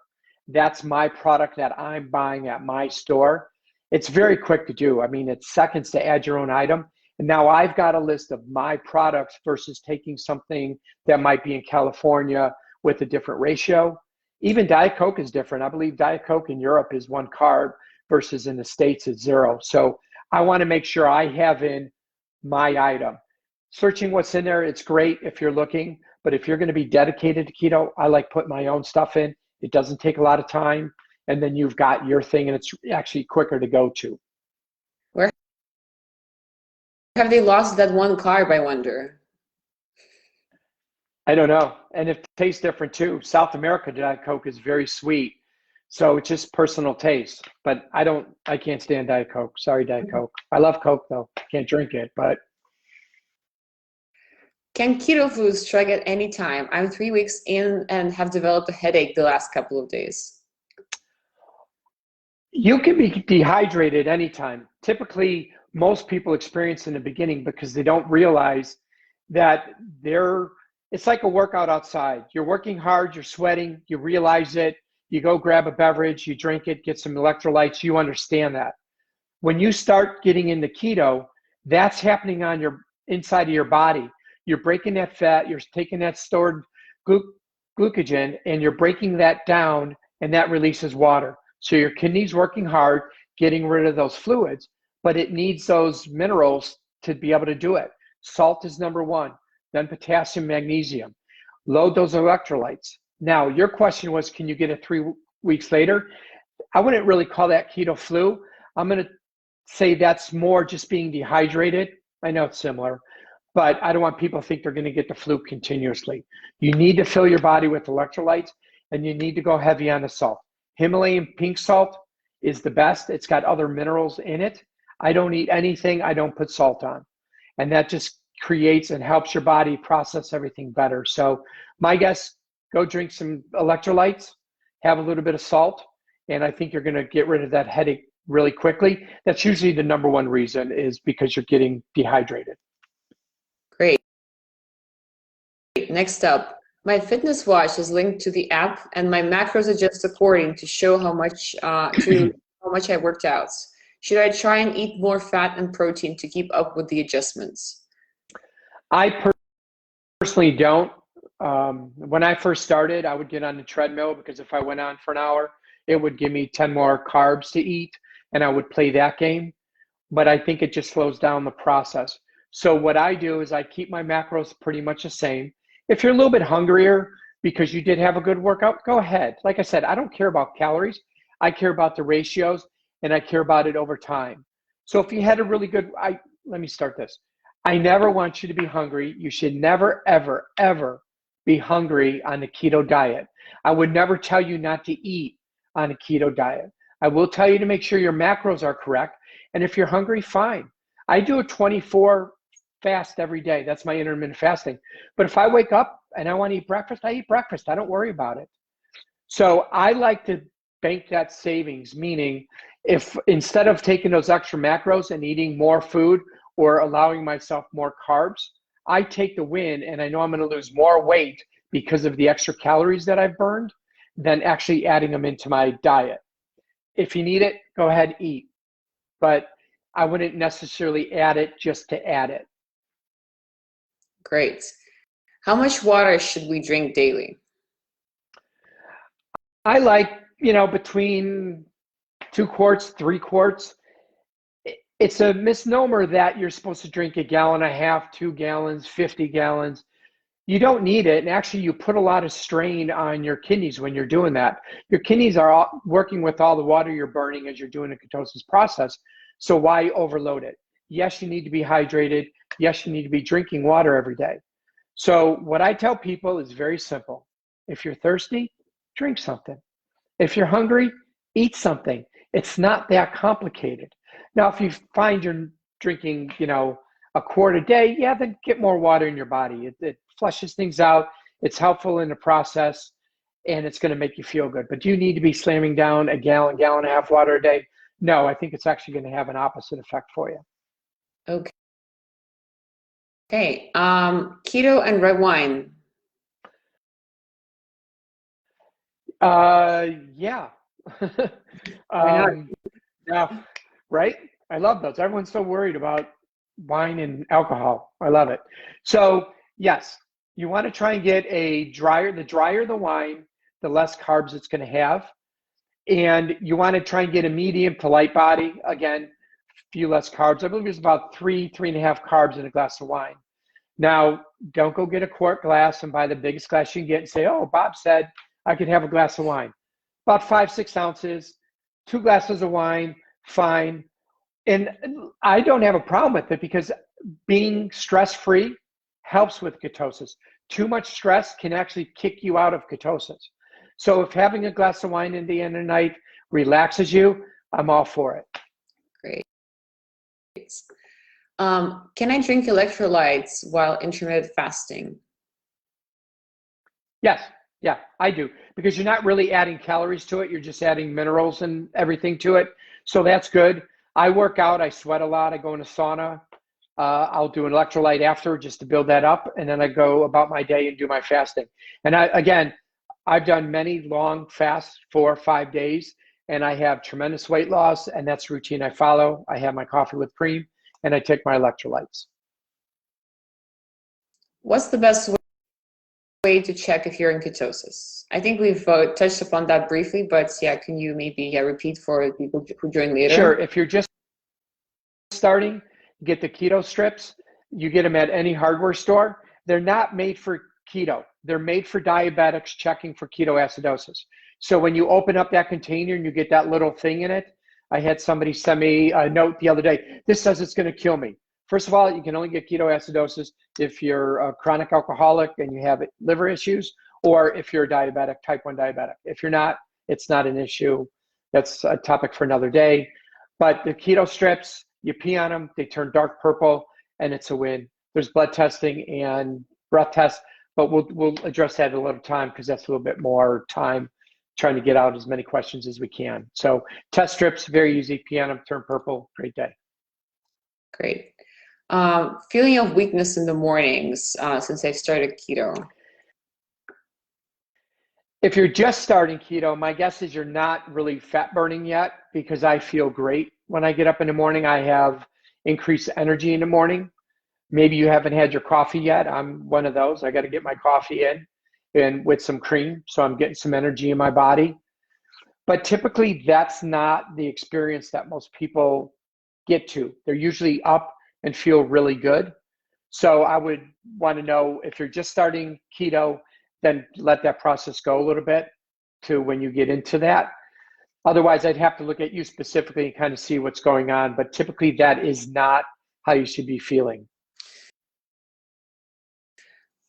that's my product that I'm buying at my store. It's very quick to do. I mean, it's seconds to add your own item. And now I've got a list of my products versus taking something that might be in California with a different ratio. Even Diet Coke is different. I believe Diet Coke in Europe is 1 carb versus in the States it's 0. So I want to make sure I have in my item. Searching what's in there, it's great if you're looking, but if you're going to be dedicated to keto, I like putting my own stuff in. It doesn't take a lot of time, and then you've got your thing, and it's actually quicker to go to. Where have they lost that 1 carb, I wonder? I don't know. And it tastes different too. South America Diet Coke is very sweet. So it's just personal taste. But I can't stand Diet Coke. Sorry, Diet Coke. I love Coke though. Can't drink it, but. Can keto foods strike at any time? I'm 3 weeks in and have developed a headache the last couple of days. You can be dehydrated anytime. Typically, most people experience in the beginning because they don't realize that it's like a workout outside. You're working hard, you're sweating, you realize it, you go grab a beverage, you drink it, get some electrolytes, you understand that. When you start getting into keto, that's happening on your inside of your body. You're breaking that fat, you're taking that stored glycogen, and you're breaking that down, and that releases water. So your kidney's working hard, getting rid of those fluids, but it needs those minerals to be able to do it. Salt is number 1, then potassium, magnesium. Load those electrolytes. Now, your question was, can you get it 3 weeks later? I wouldn't really call that keto flu. I'm going to say that's more just being dehydrated. I know it's similar, but I don't want people to think they're going to get the flu continuously. You need to fill your body with electrolytes, and you need to go heavy on the salt. Himalayan pink salt is the best. It's got other minerals in it. I don't eat anything I don't put salt on. And that just creates and helps your body process everything better. So my guess, go drink some electrolytes, have a little bit of salt, and I think you're going to get rid of that headache really quickly. That's usually the number 1 reason, is because you're getting dehydrated. Great. Next up, my fitness watch is linked to the app, and my macros adjust according to show how much I worked out. Should I try and eat more fat and protein to keep up with the adjustments? I personally don't. When I first started, I would get on the treadmill because if I went on for an hour, it would give me 10 more carbs to eat, and I would play that game. But I think it just slows down the process. So what I do is I keep my macros pretty much the same. If you're a little bit hungrier because you did have a good workout, go ahead. Like I said, I don't care about calories. I care about the ratios, and I care about it over time. So if you had a really good, let me start this. I never want you to be hungry. You should never, ever, ever be hungry on the keto diet. I would never tell you not to eat on a keto diet. I will tell you to make sure your macros are correct. And if you're hungry, fine. I do a 24 fast every day. That's my intermittent fasting. But if I wake up and I want to eat breakfast, I eat breakfast. I don't worry about it. So I like to bank that savings, meaning if instead of taking those extra macros and eating more food or allowing myself more carbs, I take the win and I know I'm going to lose more weight because of the extra calories that I've burned than actually adding them into my diet. If you need it, go ahead, eat. But I wouldn't necessarily add it just to add it. Great. How much water should we drink daily? I like, between 2 quarts, 3 quarts. It's a misnomer that you're supposed to drink 1.5 gallons, 2 gallons, 50 gallons. You don't need it. And actually, you put a lot of strain on your kidneys when you're doing that. Your kidneys are working with all the water you're burning as you're doing the ketosis process. So why overload it? Yes, you need to be hydrated. Yes, you need to be drinking water every day. So what I tell people is very simple. If you're thirsty, drink something. If you're hungry, eat something. It's not that complicated. Now, if you find you're drinking, a quart a day, yeah, then get more water in your body. It flushes things out. It's helpful in the process. and it's going to make you feel good. But do you need to be slamming down a gallon, gallon and a half water a day? No, I think it's actually going to have an opposite effect for you. Okay. Okay. Keto and red wine. Yeah. Why not? Yeah, right? I love those. Everyone's so worried about wine and alcohol. I love it. So yes, you want to try and get the drier the wine, the less carbs it's going to have. And you want to try and get a medium to light body. Again, a few less carbs. I believe there's about 3.5 carbs in a glass of wine. Now, don't go get a quart glass and buy the biggest glass you can get and say, oh, Bob said I could have a glass of wine. About 5-6 ounces, 2 glasses of wine, fine. And I don't have a problem with it because being stress-free helps with ketosis. Too much stress can actually kick you out of ketosis. So if having a glass of wine in the end of the night relaxes you, I'm all for it. Great. Can I drink electrolytes while intermittent fasting? Yes, yeah, I do. Because you're not really adding calories to it. You're just adding minerals and everything to it. So that's good. I work out. I sweat a lot. I go in a sauna. I'll do an electrolyte after just to build that up. And then I go about my day and do my fasting. And I've done many long fasts, 4 or 5 days, and I have tremendous weight loss, and that's the routine I follow. I have my coffee with cream, and I take my electrolytes. What's the best way to check if you're in ketosis? I think we've touched upon that briefly, but yeah, can you maybe repeat for people who join later? Sure. If you're just starting, get the keto strips. You get them at any hardware store. They're not made for keto. They're made for diabetics checking for ketoacidosis. So when you open up that container and you get that little thing in it, I had somebody send me a note the other day. This says it's going to kill me. First of all, you can only get ketoacidosis if you're a chronic alcoholic and you have liver issues, or if you're a diabetic, type 1 diabetic. If you're not, it's not an issue. That's a topic for another day. But the keto strips, you pee on them, they turn dark purple, and it's a win. There's blood testing and breath tests, but we'll address that at a little time because that's a little bit more time trying to get out as many questions as we can. So test strips, very easy. Pee on them, turn purple, great day. Great. Feeling of weakness in the mornings since I started keto. If you're just starting keto, my guess is you're not really fat burning yet because I feel great when I get up in the morning. I have increased energy in the morning. Maybe you haven't had your coffee yet. I'm one of those. I got to get my coffee in and with some cream, so I'm getting some energy in my body. But typically, that's not the experience that most people get to. They're usually up and feel really good. So I would want to know if you're just starting keto, then let that process go a little bit to when you get into that. Otherwise, I'd have to look at you specifically and kind of see what's going on. But typically, that is not how you should be feeling.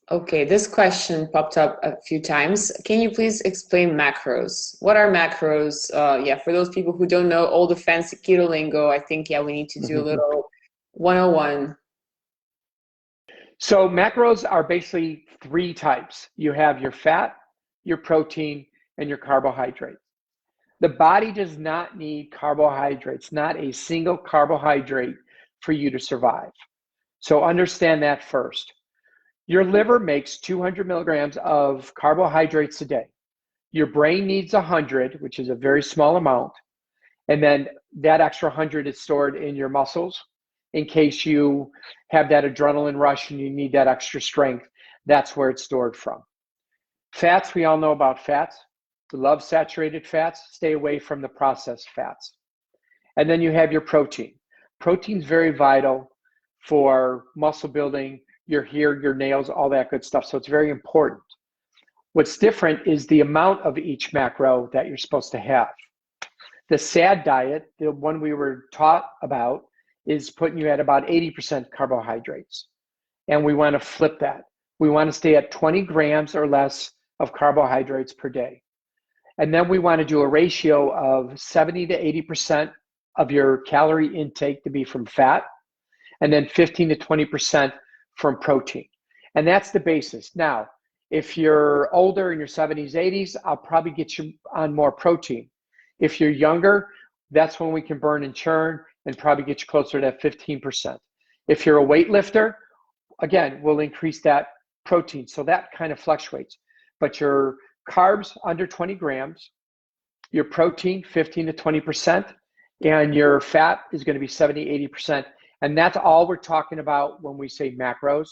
Okay, this question popped up a few times. Can you please explain macros? What are macros? Yeah, for those people who don't know all the fancy keto lingo, I think, yeah, we need to do a little 101. So macros are basically 3 types. You have your fat, your protein, and your carbohydrate. The body does not need carbohydrates, not a single carbohydrate for you to survive. So understand that first. Your liver makes 200 milligrams of carbohydrates a day. Your brain needs 100, which is a very small amount. And then that extra 100 is stored in your muscles in case you have that adrenaline rush and you need that extra strength. That's where it's stored from. Fats, we all know about fats. We love saturated fats. Stay away from the processed fats. And then you have your protein. Protein's very vital for muscle building, your hair, your nails, all that good stuff. So it's very important. What's different is the amount of each macro that you're supposed to have. The SAD diet, the one we were taught about, is putting you at about 80% carbohydrates. And we want to flip that. We want to stay at 20 grams or less of carbohydrates per day. And then we want to do a ratio of 70 to 80% of your calorie intake to be from fat, and then 15 to 20% from protein. And that's the basis. Now, If you're older in your 70s, 80s, I'll probably get you on more protein. If you're younger, that's when we can burn and churn and probably get you closer to that 15%. If you're a weightlifter, again, we'll increase that protein. So that kind of fluctuates. But your carbs under 20 grams, your protein 15 to 20%, and your fat is going to be 70, 80%. And that's all we're talking about when we say macros.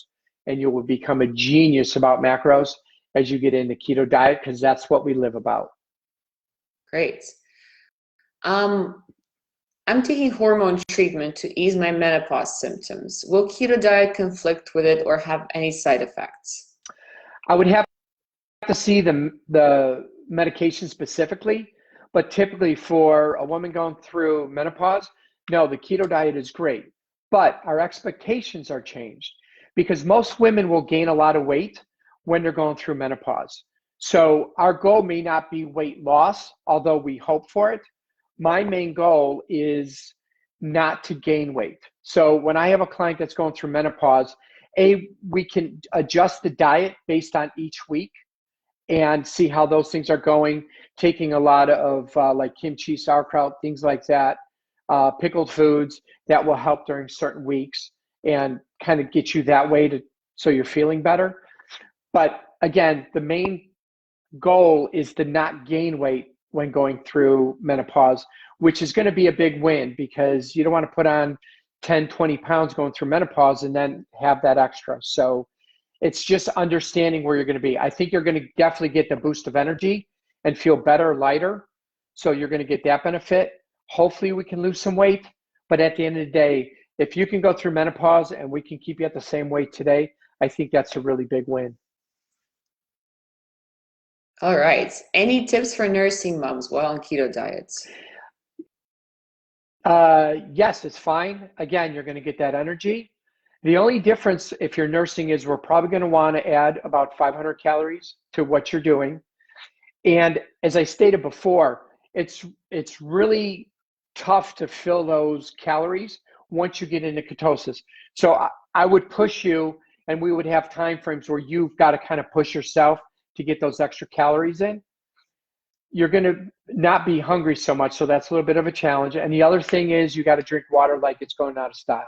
And you will become a genius about macros as you get into keto diet, because that's what we live about. Great. I'm taking hormone treatment to ease my menopause symptoms. Will keto diet conflict with it or have any side effects? I would have to see the medication specifically, but typically for a woman going through menopause, no, the keto diet is great. But our expectations are changed because most women will gain a lot of weight when they're going through menopause. So our goal may not be weight loss, although we hope for it. My main goal is not to gain weight. So when I have a client that's going through menopause, we can adjust the diet based on each week and see how those things are going, taking a lot of like kimchi, sauerkraut, things like that, pickled foods that will help during certain weeks and kind of get you that way so you're feeling better. But again, the main goal is to not gain weight when going through menopause, which is going to be a big win because you don't want to put on 10, 20 pounds going through menopause and then have that extra. So it's just understanding where you're going to be. I think you're going to definitely get the boost of energy and feel better, lighter. So you're going to get that benefit. Hopefully we can lose some weight. But at the end of the day, if you can go through menopause and we can keep you at the same weight today, I think that's a really big win. All right. Any tips for nursing moms while on keto diets? Yes, it's fine. Again, you're going to get that energy. The only difference if you're nursing is we're probably going to want to add about 500 calories to what you're doing. And as I stated before, it's really tough to fill those calories once you get into ketosis. So I would push you, and we would have time frames where you've got to kind of push yourself to get those extra calories in. You're going to not be hungry so much, so that's a little bit of a challenge. And the other thing is you got to drink water like it's going out of style.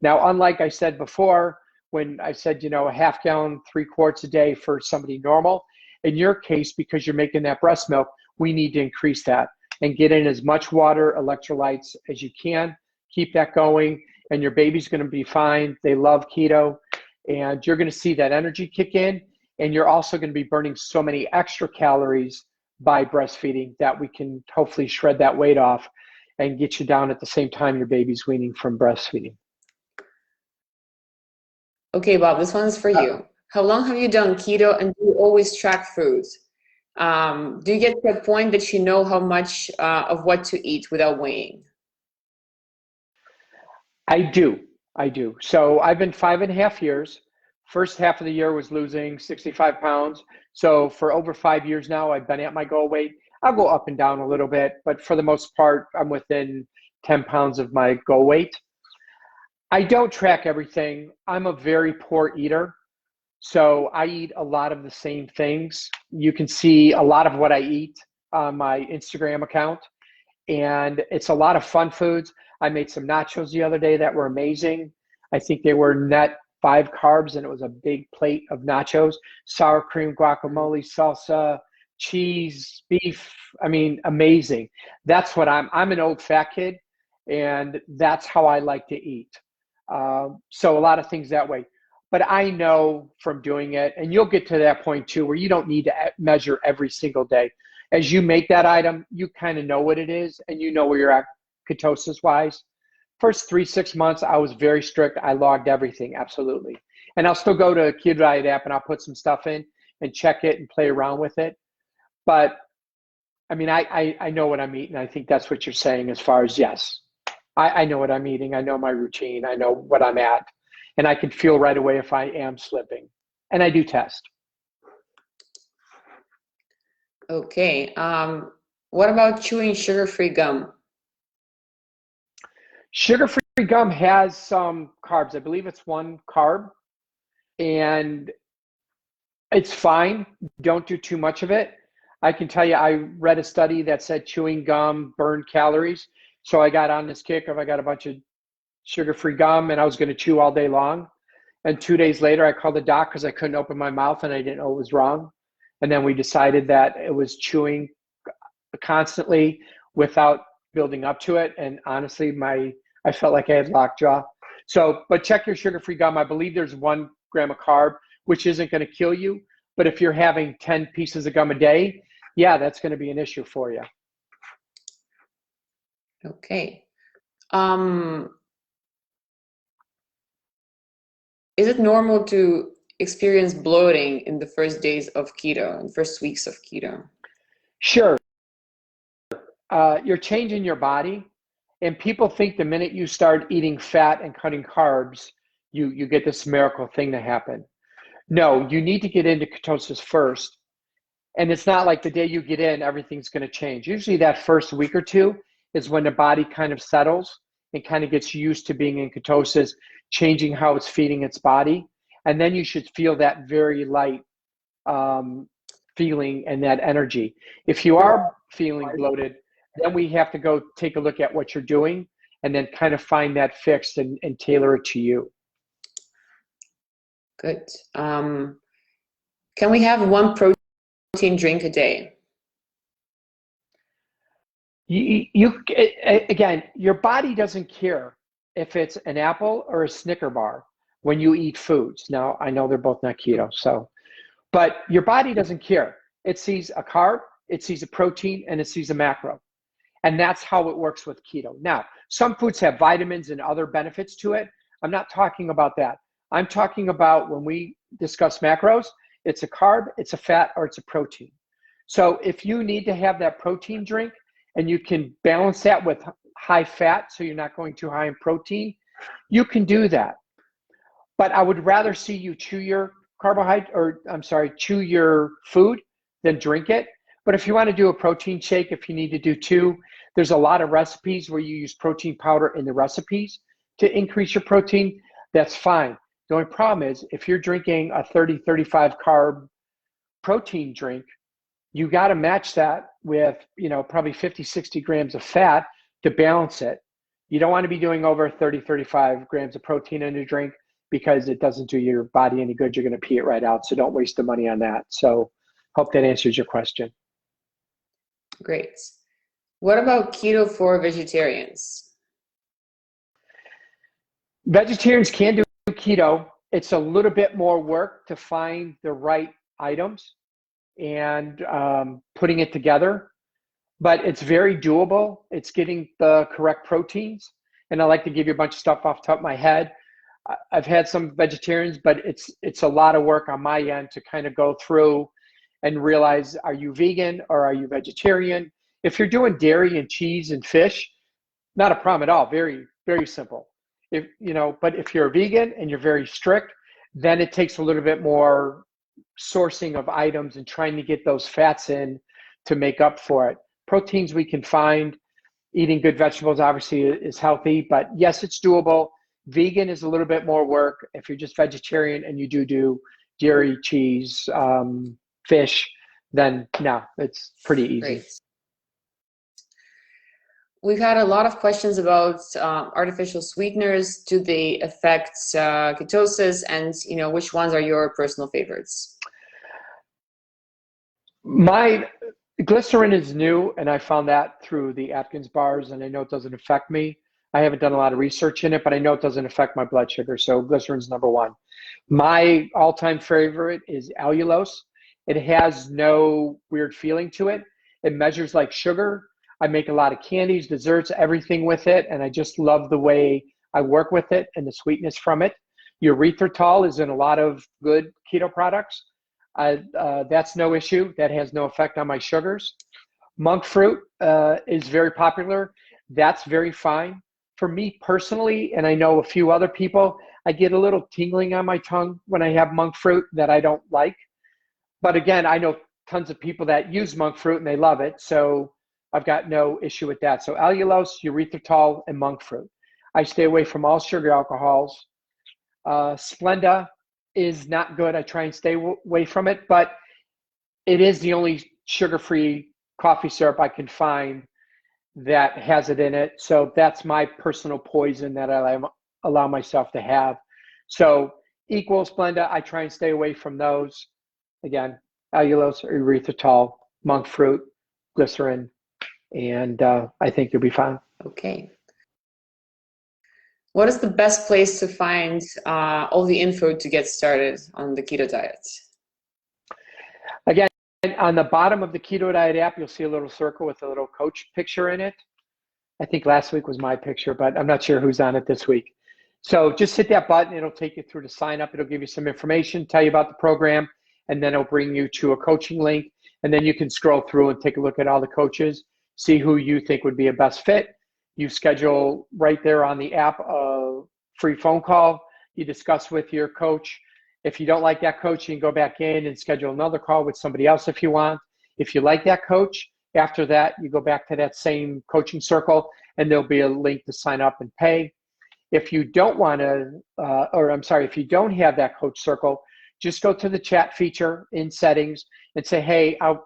Now, unlike I said before, when I said, a half gallon, 3 quarts a day for somebody normal, in your case, because you're making that breast milk, we need to increase that and get in as much water, electrolytes as you can. Keep that going, and your baby's going to be fine. They love keto, and you're going to see that energy kick in, and you're also going to be burning so many extra calories by breastfeeding that we can hopefully shred that weight off and get you down at the same time your baby's weaning from breastfeeding. Okay, Bob, this one is for you. How long have you done keto and do you always track foods? Do you get to a point that you know how much of what to eat without weighing? I do. So I've been 5.5 years. First half of the year was losing 65 pounds. So for over 5 years now, I've been at my goal weight. I'll go up and down a little bit, but for the most part, I'm within 10 pounds of my goal weight. I don't track everything. I'm a very poor eater. So I eat a lot of the same things. You can see a lot of what I eat on my Instagram account. And it's a lot of fun foods. I made some nachos the other day that were amazing. I think they were net 5 carbs and it was a big plate of nachos, sour cream, guacamole, salsa, cheese, beef. I mean, amazing. That's what I'm an old fat kid and that's how I like to eat. So a lot of things that way. But I know from doing it, and you'll get to that point too, where you don't need to measure every single day. As you make that item, you kind of know what it is and you know where you're at ketosis wise. First 3-6 months, I was very strict. I logged everything, absolutely. And I'll still go to Keto Diet App and I'll put some stuff in and check it and play around with it. But I mean, I know what I'm eating. I think that's what you're saying as far as yes. I know what I'm eating. I know my routine. I know what I'm at. And I can feel right away if I am slipping. And I do test. Okay. What about chewing sugar-free gum? Sugar-free gum has some carbs. I believe it's 1 carb. And It's fine. Don't do too much of it. I can tell you, I read a study that said chewing gum burned calories. So I got on this kick of I got a bunch of sugar-free gum and I was going to chew all day long. And 2 days later, I called the doc because I couldn't open my mouth and I didn't know what was wrong. And then we decided that it was chewing constantly without building up to it. And honestly, I felt like I had lockjaw. So, but check your sugar-free gum. I believe there's 1 gram of carb, which isn't going to kill you. But if you're having 10 pieces of gum a day, yeah, that's going to be an issue for you. Okay. Is it normal to experience bloating in the first days of keto, in the first weeks of keto? Sure. You're changing your body, and people think the minute you start eating fat and cutting carbs, you get this miracle thing to happen. No, you need to get into ketosis first. And it's not like the day you get in, everything's going to change. Usually that first week or two is when the body kind of settles and kind of gets used to being in ketosis, changing how it's feeding its body. And then you should feel that very light feeling and that energy. If you are feeling bloated, then we have to go take a look at what you're doing and then kind of find that fix and tailor it to you. Good. Can we have one protein drink a day? Again, your body doesn't care if it's an apple or a Snicker bar when you eat foods. Now, I know they're both not keto, but your body doesn't care. It sees a carb, it sees a protein, and it sees a macro. And that's how it works with keto. Now, some foods have vitamins and other benefits to it. I'm not talking about that. I'm talking about when we discuss macros, it's a carb, it's a fat, or it's a protein. So if you need to have that protein drink and you can balance that with high fat, so you're not going too high in protein, you can do that. But I would rather see you chew your chew your food than drink it. But if you want to do a protein shake, if you need to do two, there's a lot of recipes where you use protein powder in the recipes to increase your protein. That's fine. The only problem is if you're drinking a 30, 35 carb protein drink, you got to match that with, probably 50, 60 grams of fat to balance it. You don't want to be doing over 30, 35 grams of protein in a drink because it doesn't do your body any good. You're going to pee it right out. So don't waste the money on that. So hope that answers your question. Great. What about keto for vegetarians? Vegetarians can do keto. It's a little bit more work to find the right items and putting it together, but it's very doable. It's getting the correct proteins. And I like to give you a bunch of stuff off the top of my head. I've had some vegetarians, but it's a lot of work on my end to kind of go through and realize, are you vegan or are you vegetarian? If you're doing dairy and cheese and fish, not a problem at all. Very, very simple. But if you're a vegan and you're very strict, then it takes a little bit more sourcing of items and trying to get those fats in to make up for it. Proteins we can find. Eating good vegetables obviously is healthy, but yes, it's doable. Vegan is a little bit more work. If you're just vegetarian and you do dairy, cheese, fish, then no, it's pretty easy. Great. We've had a lot of questions about artificial sweeteners. Do they affect ketosis, and which ones are your personal favorites? My glycerin is new, and I found that through the Atkins bars, and I know it doesn't affect me. I haven't done a lot of research in it, but I know it doesn't affect my blood sugar, so glycerin's number one. My all-time favorite is allulose. It has no weird feeling to it. It measures like sugar. I make a lot of candies, desserts, everything with it, and I just love the way I work with it and the sweetness from it. Erythritol is in a lot of good keto products. That's no issue. That has no effect on my sugars. Monk fruit is very popular. That's very fine. For me personally, and I know a few other people, I get a little tingling on my tongue when I have monk fruit that I don't like. But again, I know tons of people that use monk fruit and they love it. So I've got no issue with that. So allulose, erythritol, and monk fruit. I stay away from all sugar alcohols. Splenda is not good. I try and stay away from it, but it is the only sugar-free coffee syrup I can find that has it in it. So that's my personal poison that I allow myself to have. So Equal, Splenda, I try and stay away from those. Again, allulose, erythritol, monk fruit, glycerin, and I think you'll be fine. Okay. What is the best place to find all the info to get started on the keto diet? Again, on the bottom of the Keto Diet app, you'll see a little circle with a little coach picture in it. I think last week was my picture, but I'm not sure who's on it this week. So just hit that button. It'll take you through to sign up. It'll give you some information, tell you about the program, and then it'll bring you to a coaching link. And then you can scroll through and take a look at all the coaches, see who you think would be a best fit. You schedule right there on the app a free phone call. You discuss with your coach. If you don't like that coach, you can go back in and schedule another call with somebody else if you want. If you like that coach, after that, you go back to that same coaching circle and there'll be a link to sign up and pay. If you don't want to, if you don't have that coach circle, just go to the chat feature in settings and say, hey, I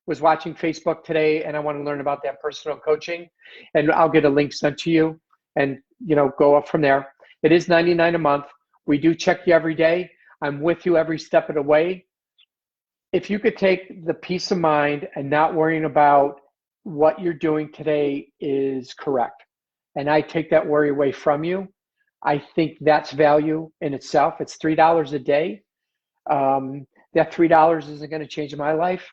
was watching Facebook today and I want to learn about that personal coaching, and I'll get a link sent to you and go up from there. It is $99 a month. We do check you every day. I'm with you every step of the way. If you could take the peace of mind and not worrying about what you're doing today is correct, and I take that worry away from you, I think that's value in itself. It's $3 a day. That $3 isn't going to change my life,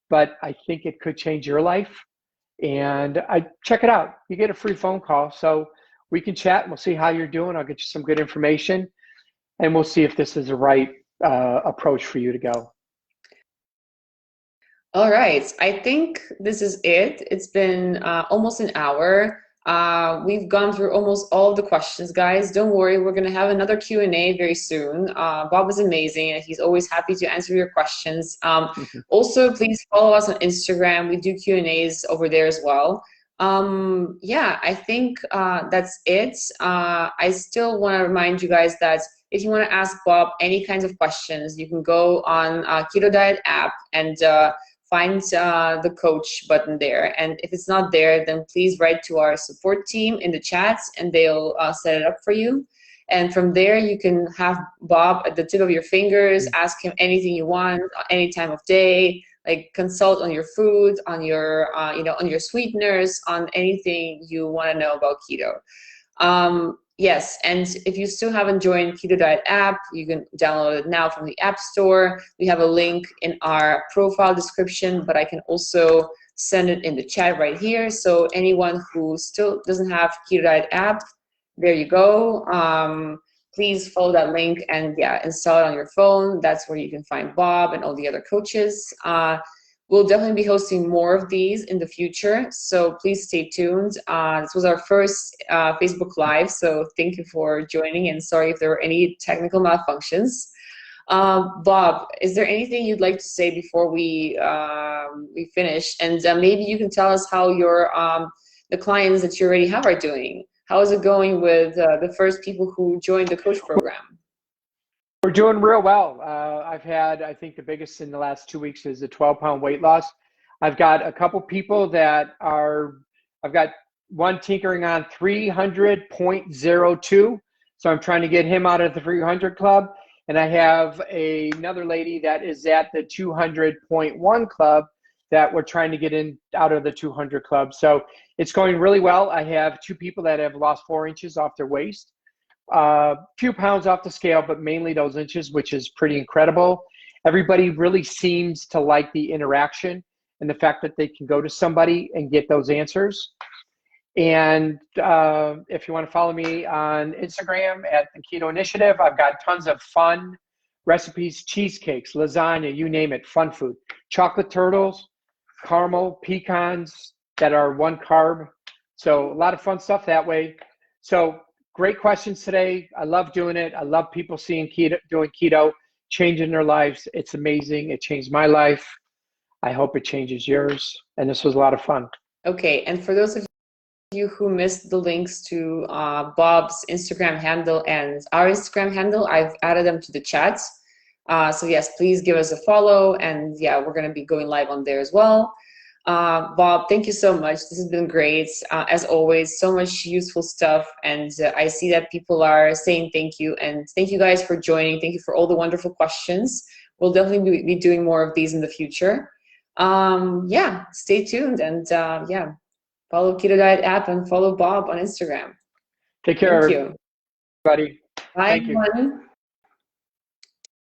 but I think it could change your life. And I check it out. You get a free phone call, so we can chat and we'll see how you're doing. I'll get you some good information, and we'll see if this is the right approach for you to go. All right, I think this is it. It's been almost an hour. We've gone through almost all of the questions, guys. Don't worry, we're going to have another Q&A very soon. Bob is amazing, and he's always happy to answer your questions. Also, please follow us on Instagram. We do Q&As over there as well. Yeah, I think that's it. I still want to remind you guys that if you want to ask Bob any kinds of questions, you can go on Keto Diet app and find the coach button there. And if it's not there, then please write to our support team in the chats and they'll set it up for you. And from there, you can have Bob at the tip of your fingers, ask him anything you want, any time of day, like consult on your food, on your, on your sweeteners, on anything you want to know about keto. Yes, and if you still haven't joined Keto Diet app, you can download it now from the App Store. We have a link in our profile description, but I can also send it in the chat right here. So anyone who still doesn't have Keto Diet app, there you go. Please follow that link and yeah, install it on your phone. That's where you can find Bob and all the other coaches. We'll definitely be hosting more of these in the future, so please stay tuned. This was our first Facebook Live, so thank you for joining, and sorry if there were any technical malfunctions. Bob, is there anything you'd like to say before we finish? And maybe you can tell us how your the clients that you already have are doing. How is it going with the first people who joined the coach program? We're doing real well. I've had, I think the biggest in the last 2 weeks is a 12-pound weight loss. I've got a couple people that are, I've got one tinkering on 300.02. So I'm trying to get him out of the 300 club. And I have another lady that is at the 200.1 club that we're trying to get in out of the 200 club. So it's going really well. I have 2 people that have lost 4 inches off their waist. Few pounds off the scale, but mainly those inches, which is pretty incredible. Everybody really seems to like the interaction and the fact that they can go to somebody and get those answers. And if you want to follow me on Instagram at the Keto Initiative, I've got tons of fun recipes, cheesecakes, lasagna, you name it, fun food. Chocolate turtles, caramel, pecans that are 1 carb. So a lot of fun stuff that way. So great questions today. I love doing it. I love people seeing keto, doing keto, changing their lives. It's amazing. It changed my life. I hope it changes yours. And this was a lot of fun. Okay, and for those of you who missed the links to Bob's Instagram handle and our Instagram handle, I've added them to the chat. So yes, please give us a follow, and yeah, we're going to be going live on there as well. Bob, thank you so much. This has been great. As always, so much useful stuff, and I see that people are saying thank you, and thank you guys for joining. Thank you for all the wonderful questions. We'll definitely be doing more of these in the future. Yeah, stay tuned, and yeah, follow Keto Diet App and follow Bob on Instagram. Take care, Thank you. everybody. Bye, Thank you. everyone.